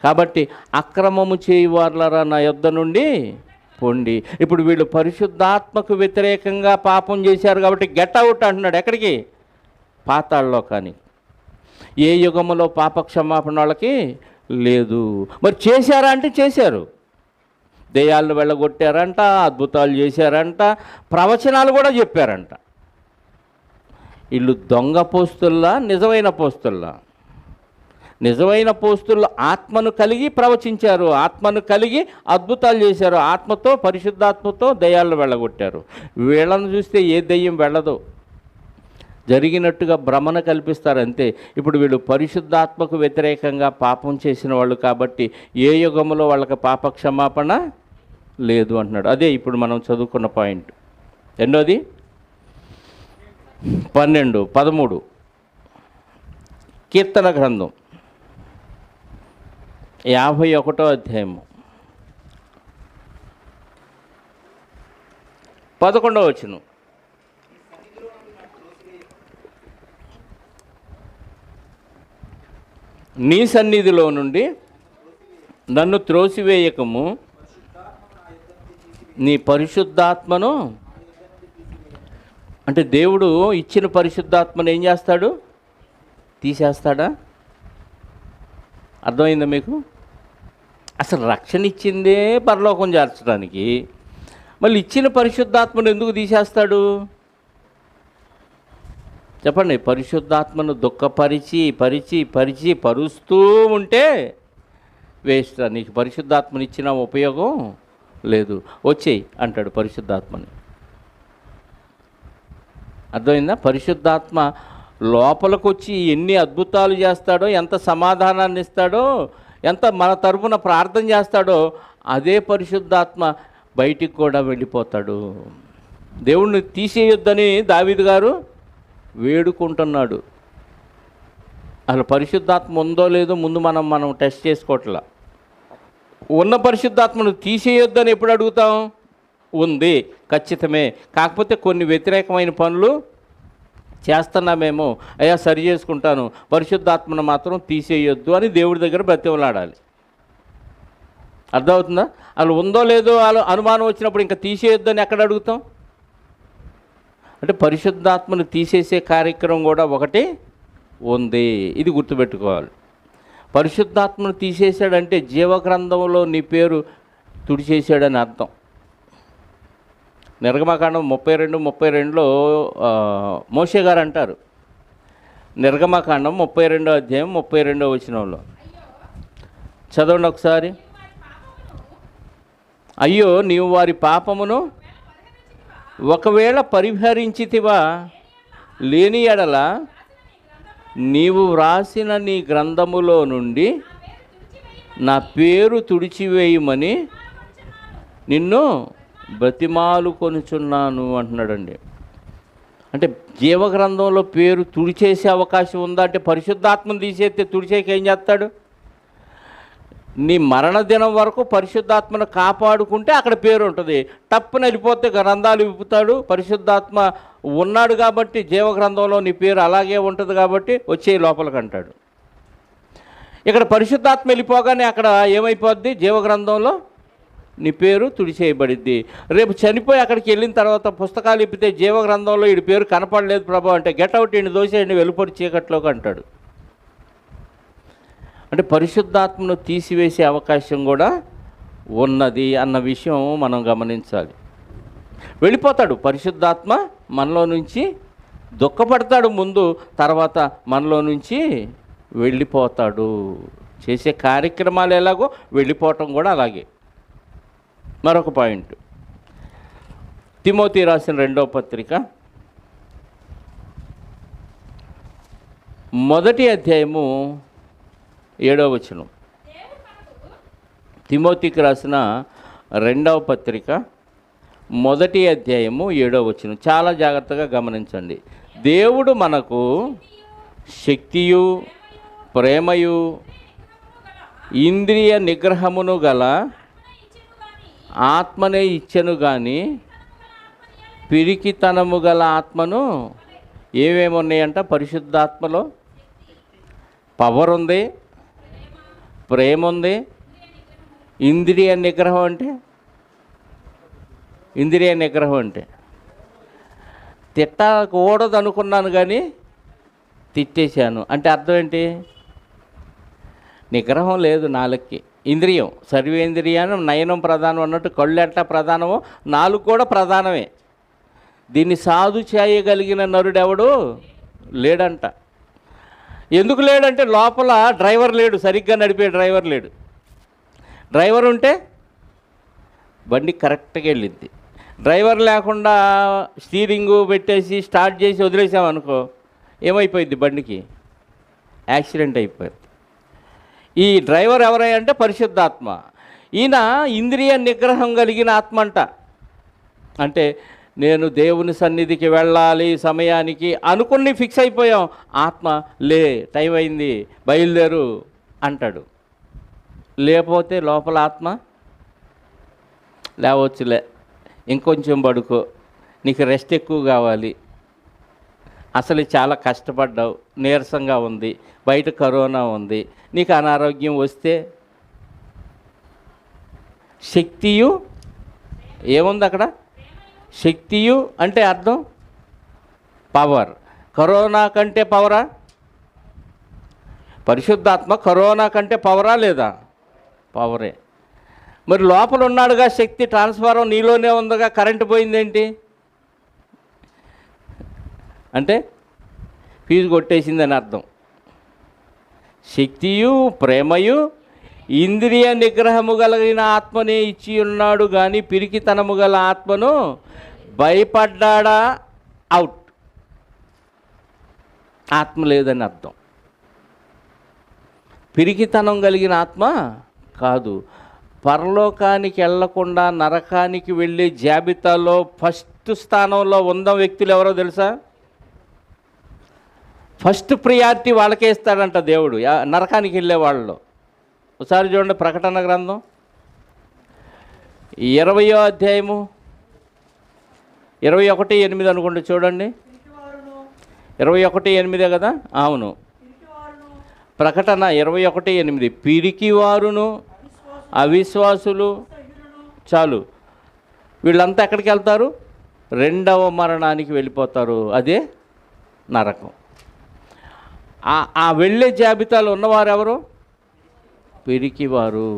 Speaker 1: కాబట్టి అక్రమము చేయువార్లరా నా యొద్ద నుండి పొండి. ఇప్పుడు వీళ్ళు పరిశుద్ధాత్మకు వ్యతిరేకంగా పాపం చేశారు కాబట్టి గెట్ అవుట్ అంటున్నాడు. ఎక్కడికి? పాతాళలోకాని. ఏ యుగములో పాప క్షమాపణ వాళ్ళకి లేదు. మరి చేశారా అంటే చేశారు. దెయ్యాలను వెళ్ళగొట్టారంట, అద్భుతాలు చేశారంట, ప్రవచనాలు కూడా చెప్పారంట. వీళ్ళు దొంగ పోస్తుల్లా నిజమైన పోస్తుల్లా? నిజమైన పోస్తులు ఆత్మను కలిగి ప్రవచించారు, ఆత్మను కలిగి అద్భుతాలు చేశారు, ఆత్మతో పరిశుద్ధాత్మతో దెయ్యాలను వెళ్ళగొట్టారు. వీళ్ళను చూస్తే ఏ దెయ్యం వెళ్ళదు, జరిగినట్టుగా భ్రమను కల్పిస్తారు అంతే. ఇప్పుడు వీళ్ళు పరిశుద్ధాత్మకు వ్యతిరేకంగా పాపం చేసిన వాళ్ళు కాబట్టి ఏ యుగంలో వాళ్ళకి పాప క్షమాపణ లేదు అంటున్నాడు. అదే ఇప్పుడు మనం చదువుకున్న పాయింట్. ఎన్నోది? 12, 13 కీర్తన గ్రంథం 51వ అధ్యాయము 11వ వచనం. నీ సన్నిధిలో నుండి నన్ను త్రోసివేయకము, నీ పరిశుద్ధాత్మను. అంటే దేవుడు ఇచ్చిన పరిశుద్ధాత్మను ఏం చేస్తాడు? తీసేస్తాడా? అర్థమైందా మీకు? అసలు రక్షణ ఇచ్చిందే పరలోకం చేర్చడానికి, మళ్ళీ ఇచ్చిన పరిశుద్ధాత్మను ఎందుకు తీసేస్తాడు చెప్పండి? పరిశుద్ధాత్మను పరుస్తూ ఉంటే వేస్ట్. నీకు పరిశుద్ధాత్మని ఇచ్చిన ఉపయోగం లేదు, వచ్చేయి అంటాడు పరిశుద్ధాత్మని. అర్థమైందా? పరిశుద్ధాత్మ లోపలికి వచ్చి ఎన్ని అద్భుతాలు చేస్తాడో, ఎంత సమాధానాన్ని ఇస్తాడో, ఎంత మన తరపున ప్రార్థన చేస్తాడో, అదే పరిశుద్ధాత్మ బయటికి కూడా వెళ్ళిపోతాడు. దేవుణ్ణి తీసేయొద్దని దావీదు గారు వేడుకుంటున్నాడు. అసలు పరిశుద్ధాత్మ ఉందో లేదో ముందు మనం టెస్ట్ చేసుకోవట్లా. ఉన్న పరిశుద్ధాత్మను తీసేయొద్దని ఎప్పుడు అడుగుతాం? ఉంది, ఖచ్చితమే. కాకపోతే కొన్ని వ్యతిరేకమైన పనులు చేస్తున్నామేమో, అయ్యా సరి చేసుకుంటాను, పరిశుద్ధాత్మను మాత్రం తీసేయొద్దు అని దేవుడి దగ్గర బ్రతిమలాడాలి. అర్థమవుతుందా? అసలు ఉందో లేదో అనుమానం వచ్చినప్పుడు ఇంకా తీసేయొద్దని ఎక్కడ అడుగుతాం? అంటే పరిశుద్ధాత్మను తీసేసే కార్యక్రమం కూడా ఒకటి ఉంది. ఇది గుర్తుపెట్టుకోవాలి. పరిశుద్ధాత్మను తీసేశాడంటే జీవగ్రంథంలో నీ పేరు తుడిచేశాడని అర్థం. నిర్గమకాండం 32:32లో మోషే గారు అంటారు. నిర్గమకాండం 32వ అధ్యాయం 32వ వచనంలో చదవండి ఒకసారి. అయ్యో నీవు వారి పాపమును ఒకవేళ పరిహరించితివా, లేని ఎడల నీవు వ్రాసిన నీ గ్రంథములో నుండి నా పేరు తుడిచివేయమని నిన్ను బ్రతిమాలు కొనుచున్నాను అంటున్నాడండి. అంటే జీవగ్రంథంలో పేరు తుడిచేసే అవకాశం ఉందా అంటే? పరిశుద్ధాత్మను తీసేస్తే తుడిచేకి ఏం చేస్తాడు? నీ మరణ దినం వరకు పరిశుద్ధాత్మను కాపాడుకుంటే అక్కడ పేరు ఉంటుంది. తప్పున వెళ్ళిపోతే గ్రంథాలు విప్పుతాడు. పరిశుద్ధాత్మ ఉన్నాడు కాబట్టి జీవగ్రంథంలో నీ పేరు అలాగే ఉంటుంది కాబట్టి వచ్చే లోపలికి అంటాడు. ఇక్కడ పరిశుద్ధాత్మ వెళ్ళిపోగానే అక్కడ ఏమైపోద్ది? జీవగ్రంథంలో నీ పేరు తుడిచేయబడిద్ది. రేపు చనిపోయి అక్కడికి వెళ్ళిన తర్వాత పుస్తకాలు ఇప్పితే జీవగ్రంథంలో వీడి పేరు కనపడలేదు ప్రభు అంటే గెట్ అవుట్, ఈయన దోసేయండి, వెలుపడి చీకట్లోకి అంటాడు. అంటే పరిశుద్ధాత్మను తీసివేసే అవకాశం కూడా ఉన్నది అన్న విషయం మనం గమనించాలి. వెళ్ళిపోతాడు పరిశుద్ధాత్మ మనలో నుంచి, దుఃఖపడతాడు ముందు, తర్వాత మనలో నుంచి వెళ్ళిపోతాడు. చేసే కార్యక్రమాలు ఎలాగో వెళ్ళిపోవటం కూడా అలాగే. మరొక పాయింట్, తిమోతి రాసిన 2వ పత్రిక 1వ అధ్యాయము 7వ వచనం. తిమోతికి రాసిన 2వ పత్రిక 1వ అధ్యాయము 7వ వచనం. చాలా జాగ్రత్తగా గమనించండి. దేవుడు మనకు శక్తియు ప్రేమయు ఇంద్రియ నిగ్రహమును గల ఆత్మనే ఇచ్చెను కానీ పిరికితనము గల ఆత్మను ఏమేమి ఉన్నాయంట? పరిశుద్ధాత్మలో పవర్ ఉంది, ప్రేమ ఉంది, ఇంద్రియ నిగ్రహం అంటే తిట్టకూడదు అనుకున్నాను కానీ తిట్టేశాను అంటే అర్థం ఏంటి? నిగ్రహం లేదు నాలుగుకి. ఇంద్రియం సర్వేంద్రియానం నయనం ప్రధానం అన్నట్టు కళ్ళు ఎట్లా ప్రధానమో నాలుగు కూడా ప్రధానమే. దీన్ని సాధు చేయగలిగిన నరుడెవడు లేడంట. ఎందుకు లేడంటే లోపల డ్రైవర్ లేడు, సరిగ్గా నడిపే డ్రైవర్ లేడు. డ్రైవర్ ఉంటే బండి కరెక్ట్గా వెళ్ళిద్ది. డ్రైవర్ లేకుండా స్టీరింగు పెట్టేసి స్టార్ట్ చేసి వదిలేసామనుకో ఏమైపోయింది? బండికి యాక్సిడెంట్ అయిపోయింది. ఈ డ్రైవర్ ఎవరంటే పరిశుద్ధాత్మ. ఈయన ఇంద్రియ నిగ్రహం కలిగిన ఆత్మ అంట. అంటే నేను దేవుని సన్నిధికి వెళ్ళాలి సమయానికి అనుకుని ఫిక్స్ అయిపోయాం. ఆత్మ లే, టైం అయింది, బయలుదేరు అంటాడు. లేకపోతే లోపల ఆత్మ లేవచ్చులే, ఇంకొంచెం పడుకో, నీకు రెస్ట్ ఎక్కువ కావాలి, అసలు చాలా కష్టపడ్డావు, నీరసంగా ఉంది, బయట కరోనా ఉంది, నీకు అనారోగ్యం వస్తే శక్తియు ఏముంది అక్కడ? శక్తియు అంటే అర్థం పవర్. కరోనా కంటే పవరా? పరిశుద్ధాత్మ కరోనా కంటే పవరా లేదా? పవరే. మరి లోపల ఉన్నాడుగా శక్తి, ట్రాన్స్ఫారం నీలోనే ఉందిగా, కరెంటు పోయిందేంటి అంటే ఫీజు కొట్టేసిందని అర్థం. శక్తియు ప్రేమయు ఇంద్రియ నిగ్రహము కలిగిన ఆత్మనే ఇచ్చి ఉన్నాడు కానీ పిరికితనము గల ఆత్మను భయపడ్డాడా? అవుట్. ఆత్మ లేదని అర్థం. పిరికితనం కలిగిన ఆత్మ కాదు. పరలోకానికి వెళ్లకుండా నరకానికి వెళ్ళే జాబితాలో ఫస్ట్ స్థానంలో ఉన్న వ్యక్తులు ఎవరో తెలుసా? ఫస్ట్ ప్రియారిటీ వాళ్ళకే ఇస్తాడంట దేవుడు నరకానికి వెళ్ళే వాళ్ళలో. ఒకసారి చూడండి, ప్రకటన గ్రంథం 20వ అధ్యాయము 21:8 అనుకుంటే చూడండి. 21:8 కదా? అవును. ప్రకటన 21:8 పిరికివారును అవిశ్వాసులు, చాలు, వీళ్ళంతా ఎక్కడికి వెళ్తారు? రెండవ మరణానికి వెళ్ళిపోతారు. అదే నరకం. ఆ వెళ్ళే జాబితాలో ఉన్నవారు ఎవరు? పిరికివారు.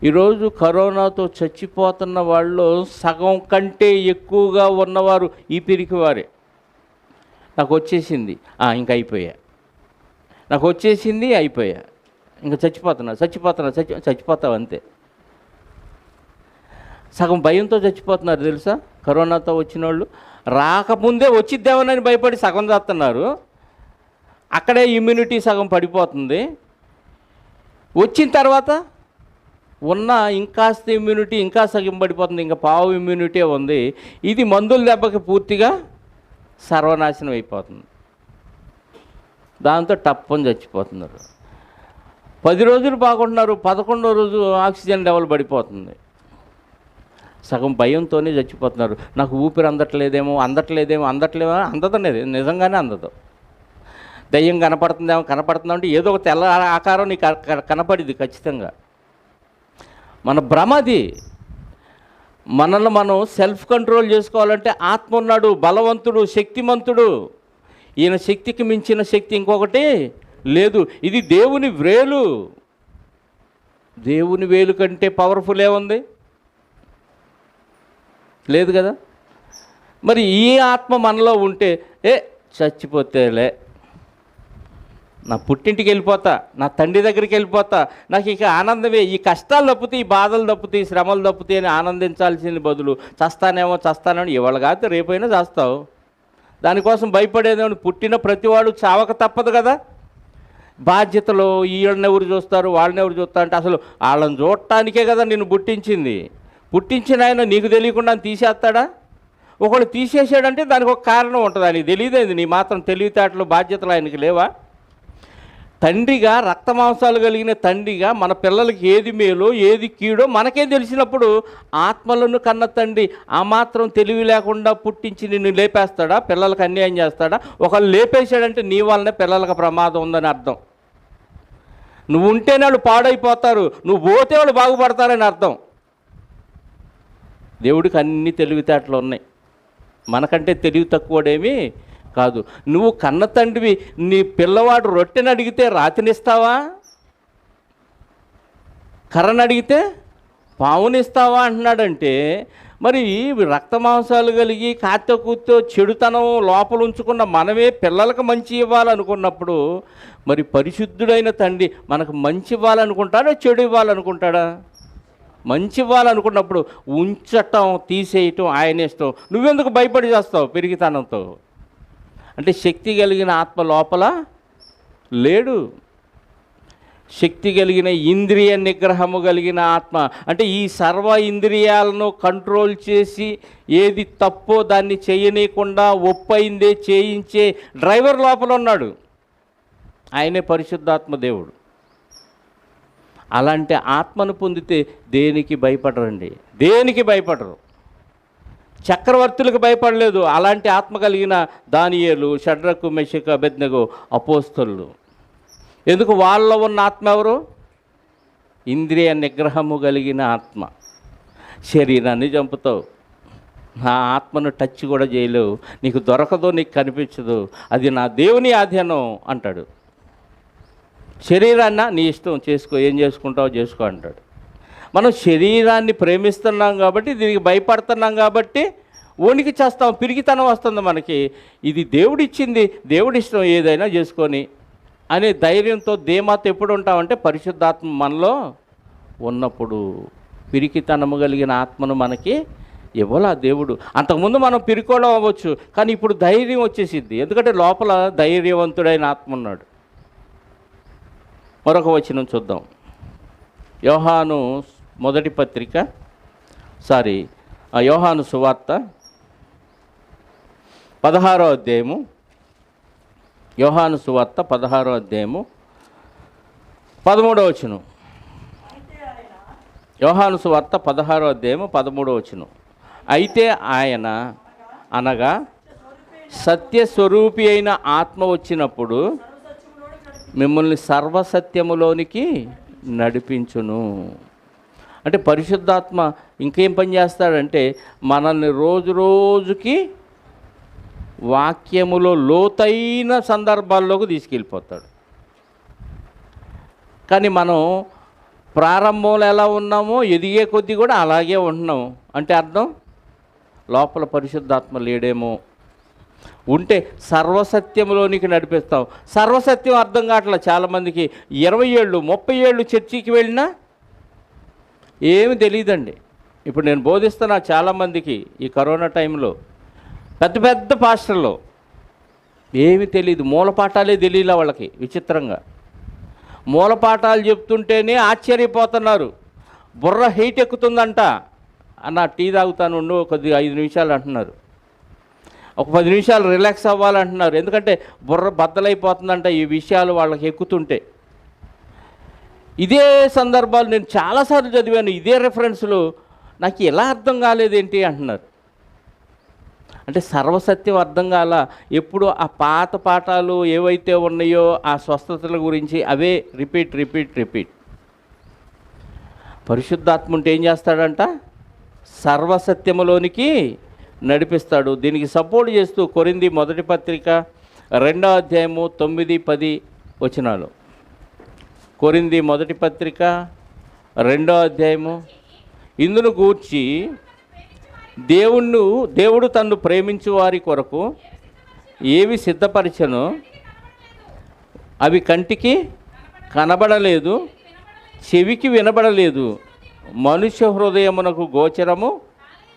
Speaker 1: ఈరోజు కరోనాతో చచ్చిపోతున్న వాళ్ళు సగం కంటే ఎక్కువగా ఉన్నవారు ఈ పిరికివారే. నాకు వచ్చేసింది, ఇంకా అయిపోయా, నాకు వచ్చేసింది, అయిపోయా, ఇంకా చచ్చిపోతావు అంతే. సగం భయంతో చచ్చిపోతున్నారు తెలుసా? కరోనాతో వచ్చిన వాళ్ళు రాకముందే వచ్చిద్దామని భయపడి సగం చేస్తున్నారు. అక్కడే ఇమ్యూనిటీ సగం పడిపోతుంది. వచ్చిన తర్వాత ఉన్న ఇంకాస్త ఇమ్యూనిటీ ఇంకా సగం పడిపోతుంది, ఇంకా పావు ఇమ్యూనిటీ ఉంది. ఇది మందుల దెబ్బకి పూర్తిగా సర్వనాశనం అయిపోతుంది. దాంతో టప్పని చచ్చిపోతున్నారు. 10 రోజులు బాగుంటున్నారు, 11వ రోజు ఆక్సిజన్ లెవెల్ పడిపోతుంది. సగం భయంతోనే చచ్చిపోతున్నారు. నాకు ఊపిరి అందట్లేదేమో అందదనేది నిజంగానే అందదు. దయ్యం కనపడుతుందా అంటే ఏదో ఒక తెల్ల ఆకారం నీకు కనపడింది ఖచ్చితంగా. మన భ్రమది. మనల్ని మనం సెల్ఫ్ కంట్రోల్ చేసుకోవాలంటే ఆత్మ ఉన్నాడు, బలవంతుడు, శక్తిమంతుడు. ఈయన శక్తికి మించిన శక్తి ఇంకొకటి లేదు. ఇది దేవుని వేలు. దేవుని వేలు కంటే పవర్ఫుల్ ఏముంది? లేదు కదా. మరి ఈ ఆత్మ మనలో ఉంటే చచ్చిపోతేలే, నా పుట్టింటికి వెళ్ళిపోతా, నా తండ్రి దగ్గరికి వెళ్ళిపోతా, నాకు ఇక ఆనందమే, ఈ కష్టాలు తప్పుతాయి, ఈ బాధలు తప్పుతాయి, ఈ శ్రమలు తప్పుతాయి అని ఆనందించాల్సిన బదులు చస్తానేమో ఇవాళ కాదు రేపైనా చేస్తావు. దానికోసం భయపడేదేమో, పుట్టిన ప్రతివాడు చావక తప్పదు కదా. బాధ్యతలు వీళ్ళనెవరు చూస్తారు, వాళ్ళనెవరు చూస్తారు అంటే అసలు వాళ్ళని చూడటానికే కదా నిన్ను పుట్టించిన ఆయన నీకు తెలియకుండా తీసేస్తాడా? ఒకడు తీసేసాడంటే దానికి ఒక కారణం ఉంటుంది, ఆయనకి తెలియదేంది, నీ మాత్రం తెలివితేటలు బాధ్యతలు ఆయనకి లేవా? తండ్రిగా, రక్తమాంసాలు కలిగిన తండ్రిగా మన పిల్లలకి ఏది మేలో ఏది కీడో మనకే తెలిసినప్పుడు ఆత్మలను కన్న తండ్రి ఆ మాత్రం తెలివి లేకుండా పుట్టించి నిన్ను లేపేస్తాడా? పిల్లలకు అన్యాయం చేస్తాడా? ఒకళ్ళు లేపేశాడంటే నీ వల్లనే పిల్లలకు ప్రమాదం ఉందని అర్థం. నువ్వు ఉంటేనే వాళ్ళు పాడైపోతారు, నువ్వు పోతే వాళ్ళు బాగుపడతారని అర్థం. దేవుడికి అన్ని తెలివితేటలు ఉన్నాయి, మనకంటే తెలివి తక్కువడేమీ కాదు. నువ్వు కన్న తండ్రివి, నీ పిల్లవాడు రొట్టెని అడిగితే రాతినిస్తావా? కర్రని అడిగితే పావునిస్తావా అంటున్నాడంటే, మరి రక్తమాంసాలు కలిగి కాత్తో కూర్తో చెడుతనం లోపల ఉంచుకున్న మనమే పిల్లలకు మంచి ఇవ్వాలనుకున్నప్పుడు, మరి పరిశుద్ధుడైన తండ్రి మనకు మంచి ఇవ్వాలనుకుంటాడా, చెడు ఇవ్వాలనుకుంటాడా? మంచి ఇవ్వాలనుకున్నప్పుడు ఉంచటం తీసేయటం ఆయన ఇష్టం. నువ్వెందుకు భయపడి చేస్తావు పెరిగితనంతో? అంటే శక్తి కలిగిన ఆత్మ లోపల లేడు. శక్తి కలిగిన ఇంద్రియ నిగ్రహము కలిగిన ఆత్మ అంటే ఈ సర్వ ఇంద్రియాలను కంట్రోల్ చేసి ఏది తప్పో దాన్ని చేయనీయకుండా ఒప్పైందే చేయించే డ్రైవర్ లోపల ఉన్నాడు. ఆయనే పరిశుద్ధాత్మ దేవుడు. అలాంటి ఆత్మను పొందితే దేనికి భయపడరండి, దేనికి భయపడరు. చక్రవర్తులకు భయపడలేదు. అలాంటి ఆత్మ కలిగిన దానియేలు, షడ్రకు, మెషకు, అబేద్నెగో అపోస్తలులు. ఎందుకు? వాళ్ళలో ఉన్న ఆత్మ ఎవరు? ఇంద్రియ నిగ్రహము కలిగిన ఆత్మ. శరీరాన్ని చంపుతావు, నా ఆత్మను టచ్ కూడా చేయలేవు, నీకు దొరకదో, నీకు కనిపించదు, అది నా దేవుని ఆధీనం అంటాడు. శరీరాన్న నీ ఇష్టం, చేసుకో, ఏం చేసుకుంటావో చేసుకో అంటాడు. మనం శరీరాన్ని ప్రేమిస్తున్నాం కాబట్టి, దీనికి భయపడుతున్నాం కాబట్టి ఓనికి చేస్తాం, పిరిగితనం వస్తుంది మనకి. ఇది దేవుడిచ్చింది, దేవుడిష్టం, ఏదైనా చేసుకొని అనే ధైర్యంతో ధీమాతో ఎప్పుడు ఉంటామంటే పరిశుద్ధాత్మ మనలో ఉన్నప్పుడు. పిరికితనము కలిగిన ఆత్మను మనకి ఇవ్వాల దేవుడు. అంతకుముందు మనం పిరికోవడం అవ్వచ్చు, కానీ ఇప్పుడు ధైర్యం వచ్చేసిద్ది, ఎందుకంటే లోపల ధైర్యవంతుడైన ఆత్మ ఉన్నాడు. మరొక వచనం చూద్దాం. యోహాను మొదటి పత్రిక, యోహాను సువార్త 16వ అధ్యాయము. యోహాను సువార్త 16వ అధ్యాయము 13వ వచనం. యోహాను సువార్త 16వ అధ్యాయము 13వ వచనం. అయితే ఆయన అనగా సత్యస్వరూపి అయిన ఆత్మ వచ్చినప్పుడు మిమ్మల్ని సర్వసత్యములోనికి నడిపించును. అంటే పరిశుద్ధాత్మ ఇంకేం పని చేస్తాడంటే మనల్ని రోజు రోజుకి వాక్యములో లోతైన సందర్భాల్లోకి తీసుకెళ్ళిపోతాడు. కానీ మనం ప్రారంభంలో ఎలా ఉన్నామో ఎదిగే కొద్దీ కూడా అలాగే ఉంటున్నాము. అంటే అర్థం లోపల పరిశుద్ధాత్మ లేడేమో. ఉంటే సర్వసత్యంలోనికి నడిపిస్తాం. సర్వసత్యం అర్థం కావట్లే చాలామందికి. 20 ఏళ్ళు 30 ఏళ్ళు చర్చికి వెళ్ళినా ఏమి తెలియదండి. ఇప్పుడు నేను బోధిస్తున్నా చాలామందికి ఈ కరోనా టైంలో, పెద్ద పెద్ద పాస్టర్లు ఏమి తెలియదు, మూలపాఠాలే తెలియలే వాళ్ళకి. విచిత్రంగా మూలపాఠాలు చెప్తుంటేనే ఆశ్చర్యపోతున్నారు. బుర్ర హీట్ ఎక్కుతుందంట. అన్న టీ తాగుతాను ఉండు కొద్దిగా 5 నిమిషాలు అంటున్నారు, ఒక 10 నిమిషాలు రిలాక్స్ అవ్వాలంటున్నారు. ఎందుకంటే బుర్ర బద్దలైపోతుందంట ఈ విషయాలు వాళ్ళకి ఎక్కుతుంటే. ఇదే సందర్భాలు నేను చాలాసార్లు చదివాను, ఇదే రెఫరెన్స్లు, నాకు ఎలా అర్థం కాలేదేంటి అంటున్నారు. అంటే సర్వసత్యం అర్థం కాల. ఎప్పుడు ఆ పాత పాఠాలు ఏవైతే ఉన్నాయో ఆ స్వస్థతల గురించి అవే రిపీట్. పరిశుద్ధాత్మ ఉంటే ఏం చేస్తాడంట? సర్వసత్యములోనికి నడిపిస్తాడు. దీనికి సపోర్ట్ చేస్తూ కొరింథీ మొదటి పత్రిక 2వ అధ్యాయము 9-10 వచనాలు. కొరింథీ మొదటి పత్రిక 2వ అధ్యాయము. ఇందును గూర్చి దేవుడు తన్ను ప్రేమించు వారి కొరకు ఏవి సిద్ధపరిచనో అవి కంటికి కనబడలేదు, చెవికి వినబడలేదు, మనుష్య హృదయమునకు గోచరము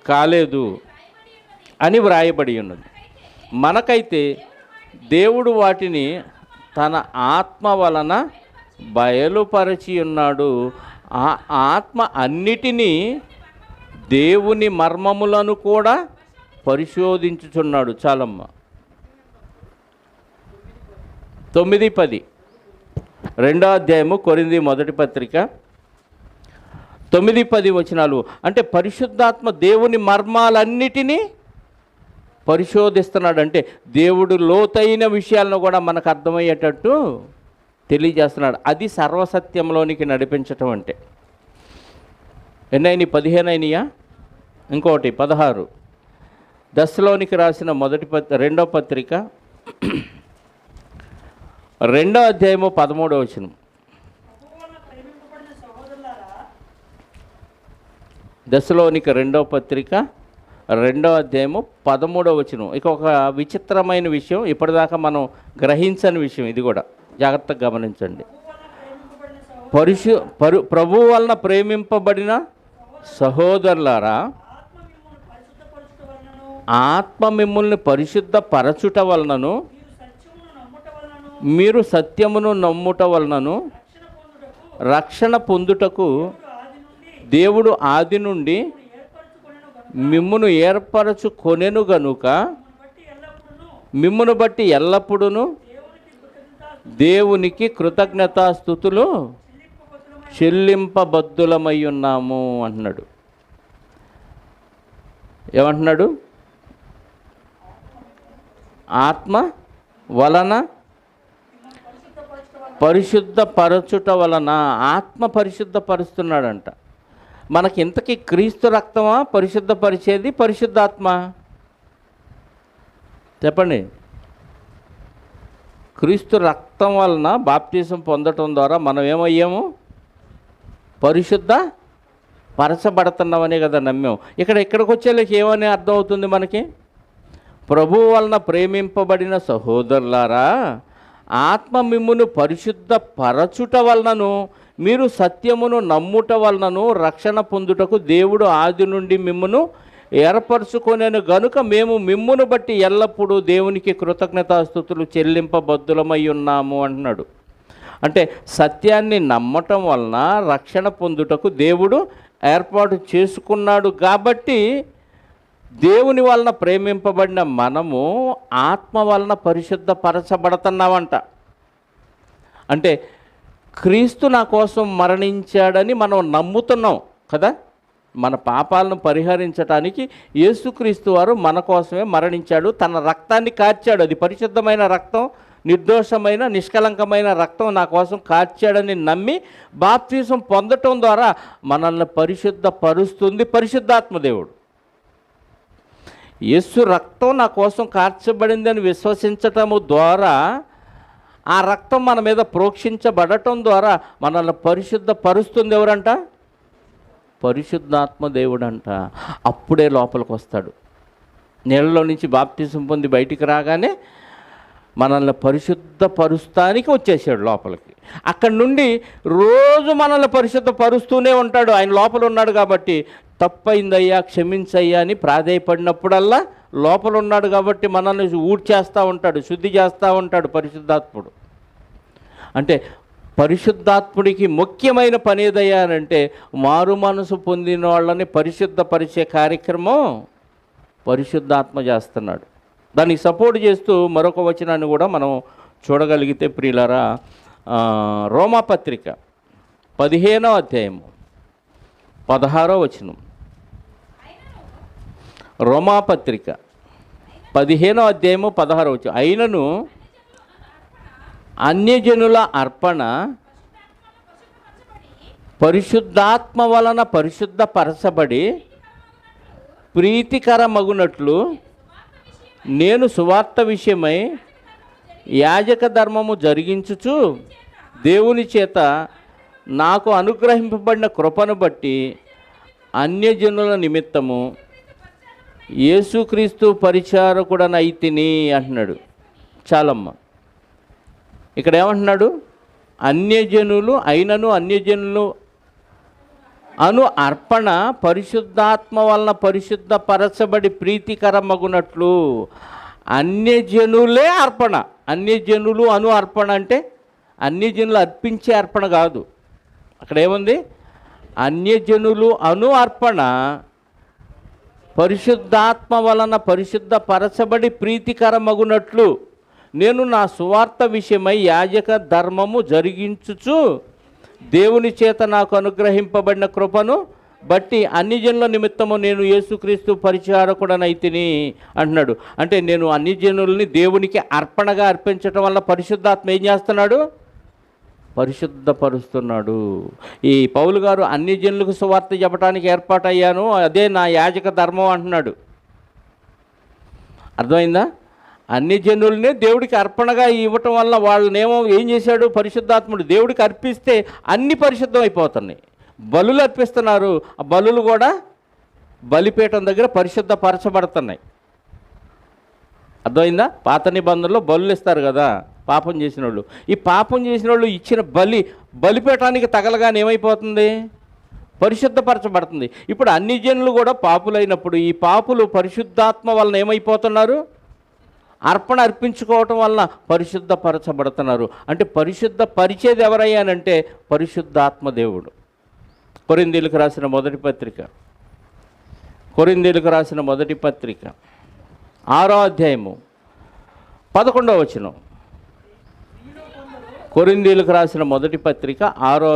Speaker 1: కాలేదు అని వ్రాయబడి ఉన్నది. మనకైతే దేవుడు వాటిని తన ఆత్మ వలన బయలుపరచి ఉన్నాడు. ఆ ఆత్మ అన్నిటినీ, దేవుని మర్మములను కూడా పరిశోధించుచున్నాడు. చాలమ్మ 9:10 రెండో అధ్యాయము కొరింథీ మొదటి పత్రిక 9-10 వచనాలు. అంటే పరిశుద్ధాత్మ దేవుని మర్మాలన్నిటినీ పరిశోధిస్తున్నాడు. అంటే దేవుడు లోతైన విషయాలను కూడా మనకు అర్థమయ్యేటట్టు తెలియజేస్తున్నాడు. అది సర్వసత్యంలోనికి నడిపించటం అంటే. ఎన్నైనా 15 అయినాయా? ఇంకోటి 16. దశలోనికి రాసిన రెండో పత్రిక 2వ అధ్యాయము 13వ వచనం. దశలోనికి 2వ పత్రిక 2వ అధ్యాయము 13వ వచనం. ఇక ఒక విచిత్రమైన విషయం, ఇప్పటిదాకా మనం గ్రహించని విషయం, ఇది కూడా జాగ్రత్తగా గమనించండి. ప్రభువు వలన ప్రేమింపబడిన సహోదరులారా, ఆత్మ మిమ్మల్ని పరిశుద్ధ పరచుట వలనను, మీరు సత్యమును నమ్ముట వలనను రక్షణ పొందుటకు దేవుడు ఆది నుండి మిమ్మును ఏర్పరచుకొనెను గనుక మిమ్మును బట్టి ఎల్లప్పుడూ దేవునికి కృతజ్ఞతాస్తుతులు చెల్లింపబద్దులమై ఉన్నాము అంటున్నాడు. ఏమంటున్నాడు? ఆత్మ వలన పరిశుద్ధపరచుట వలన, ఆత్మ పరిశుద్ధపరుస్తున్నాడంట. మనకి ఇంతకీ క్రీస్తు రక్తమా పరిశుద్ధపరిచేది, పరిశుద్ధాత్మ? చెప్పండి. క్రీస్తు రక్తం వలన బాప్టిజం పొందటం ద్వారా మనం ఏమయ్యాము? పరిశుద్ధ పరచబడుతున్నామనే కదా నమ్మాం. ఇక్కడికి వచ్చేళ్ళకి ఏమని అర్థం అవుతుంది మనకి? ప్రభువు వలన ప్రేమింపబడిన సహోదరులారా, ఆత్మ మిమ్మును పరిశుద్ధ పరచుట వలనను, మీరు సత్యమును నమ్ముట వలనను రక్షణ పొందుటకు దేవుడు ఆది నుండి మిమ్మును ఏర్పరచుకొనెను గనుక మేము మిమ్మును బట్టి ఎల్లప్పుడూ దేవునికి కృతజ్ఞతాస్తుతులు చెల్లింపబద్దులమై ఉన్నాము అంటున్నాడు. అంటే సత్యాన్ని నమ్మటం వలన రక్షణ పొందుటకు దేవుడు ఏర్పాటు చేసుకున్నాడు. కాబట్టి దేవుని వలన ప్రేమింపబడిన మనము ఆత్మ వలన పరిశుద్ధపరచబడుతున్నామంట. అంటే క్రీస్తు నా కోసం మరణించాడని మనం నమ్ముతున్నాం కదా. మన పాపాలను పరిహరించడానికి యేసుక్రీస్తు వారు మన కోసమే మరణించాడు, తన రక్తాన్ని కార్చాడు. అది పరిశుద్ధమైన రక్తం, నిర్దోషమైన నిష్కలంకమైన రక్తం నా కోసం కార్చాడని నమ్మి బాప్తిజం పొందటం ద్వారా మనల్ని పరిశుద్ధపరుస్తుంది పరిశుద్ధాత్మ దేవుడు. యేసు రక్తం నా కోసం కార్చబడిందని విశ్వసించటము ద్వారా, ఆ రక్తం మన మీద ప్రోక్షించబడటం ద్వారా మనల్ని పరిశుద్ధపరుస్తుంది ఎవరంట? పరిశుద్ధాత్మ దేవుడంట. అప్పుడే లోపలికి వస్తాడు. నీళ్ళలో నుంచి బాప్తిజం పొంది బయటికి రాగానే మనల్ని పరిశుద్ధపరుస్తానికి వచ్చేసాడు లోపలికి. అక్కడి నుండి రోజు మనల్ని పరిశుద్ధపరుస్తూనే ఉంటాడు. ఆయన లోపల ఉన్నాడు కాబట్టి తప్పైందయ్యా క్షమించయ్యా అని ప్రాధేయపడినప్పుడల్లా లోపల ఉన్నాడు కాబట్టి మనల్ని ఊడ్చేస్తూ ఉంటాడు, శుద్ధి చేస్తూ ఉంటాడు పరిశుద్ధాత్ముడు. అంటే పరిశుద్ధాత్ముడికి ముఖ్యమైన పని ఏదయ్యా అంటే మారు మనసు పొందిన వాళ్ళని పరిశుద్ధపరిచే కార్యక్రమం పరిశుద్ధాత్మ చేస్తున్నాడు. దానికి సపోర్ట్ చేస్తూ మరొక వచనాన్ని కూడా మనం చూడగలిగితే ప్రియులారా, రోమాపత్రిక 15వ అధ్యాయము 16వ వచనం. రోమాపత్రిక 15వ అధ్యాయము 16వ వచనం. అయినను అన్యజనుల అర్పణ పరిశుద్ధాత్మ వలన పరిశుద్ధపరచబడి ప్రీతికరమగునట్లు నేను సువార్త విషయమై యాజక ధర్మము జరిగించుచు దేవుని చేత నాకు అనుగ్రహింపబడిన కృపను బట్టి అన్యజనుల నిమిత్తము యేసుక్రీస్తు పరిచారకుడనైతిని అంటున్నాడు. చాలమ్మ ఇక్కడ ఏమంటున్నాడు? అన్యజనులు అయినను అన్యజనులు అను అర్పణ పరిశుద్ధాత్మ వలన పరిశుద్ధపరచబడి ప్రీతికరమగునట్లు. అన్యజనులే అర్పణ. అన్యజనులు అను అర్పణ అంటే అన్యజనులు అర్పించే అర్పణ కాదు. అక్కడ ఏముంది? అన్యజనులు అను అర్పణ పరిశుద్ధాత్మ వలన పరిశుద్ధపరచబడి ప్రీతికరమగునట్లు నేను నా సువార్త విషయమై యాజక ధర్మము జరిగించుచు దేవుని చేత నాకు అనుగ్రహింపబడిన కృపను బట్టి అన్ని జనుల నిమిత్తము నేను యేసుక్రీస్తు పరిచారకుడనైతిని అంటున్నాడు. అంటే నేను అన్ని జనుల్ని దేవునికి అర్పణగా అర్పించటం వల్ల పరిశుద్ధాత్మ ఏం చేస్తున్నాడు? పరిశుద్ధపరుస్తున్నాడు. ఈ పౌలు గారు అన్ని జనులకు సువార్త చెప్పడానికి ఏర్పాటయ్యాను, అదే నా యాజక ధర్మం అంటున్నాడు. అర్థమైందా? అన్ని జనుల్ని దేవుడికి అర్పణగా ఇవ్వటం వల్ల వాళ్ళనేమో ఏం చేశాడు? పరిశుద్ధాత్ముడు దేవుడికి అర్పిస్తే అన్ని పరిశుద్ధం అయిపోతున్నాయి. బలులు అర్పిస్తున్నారు, ఆ బలులు కూడా బలిపీఠం దగ్గర పరిశుద్ధపరచబడుతున్నాయి. అర్థమైందా? పాత నిబంధనలో బలులు ఇస్తారు కదా పాపం చేసిన వాళ్ళు. ఈ పాపం చేసిన వాళ్ళు ఇచ్చిన బలిపీఠానికి తగలగానే ఏమైపోతుంది? పరిశుద్ధపరచబడుతుంది. ఇప్పుడు అన్ని జనులు కూడా పాపులైనప్పుడు ఈ పాపులు పరిశుద్ధాత్మ వలన ఏమైపోతున్నారు? అర్పణ అర్పించుకోవటం వలన పరిశుద్ధపరచబడుతున్నారు. అంటే పరిశుద్ధపరిచేది ఎవరయ్యానంటే పరిశుద్ధాత్మ దేవుడు. కొరింథీయులకు రాసిన మొదటి పత్రిక 6వ అధ్యాయము 11వ వచనం. కొరింథీయులకు రాసిన మొదటి పత్రిక 6వ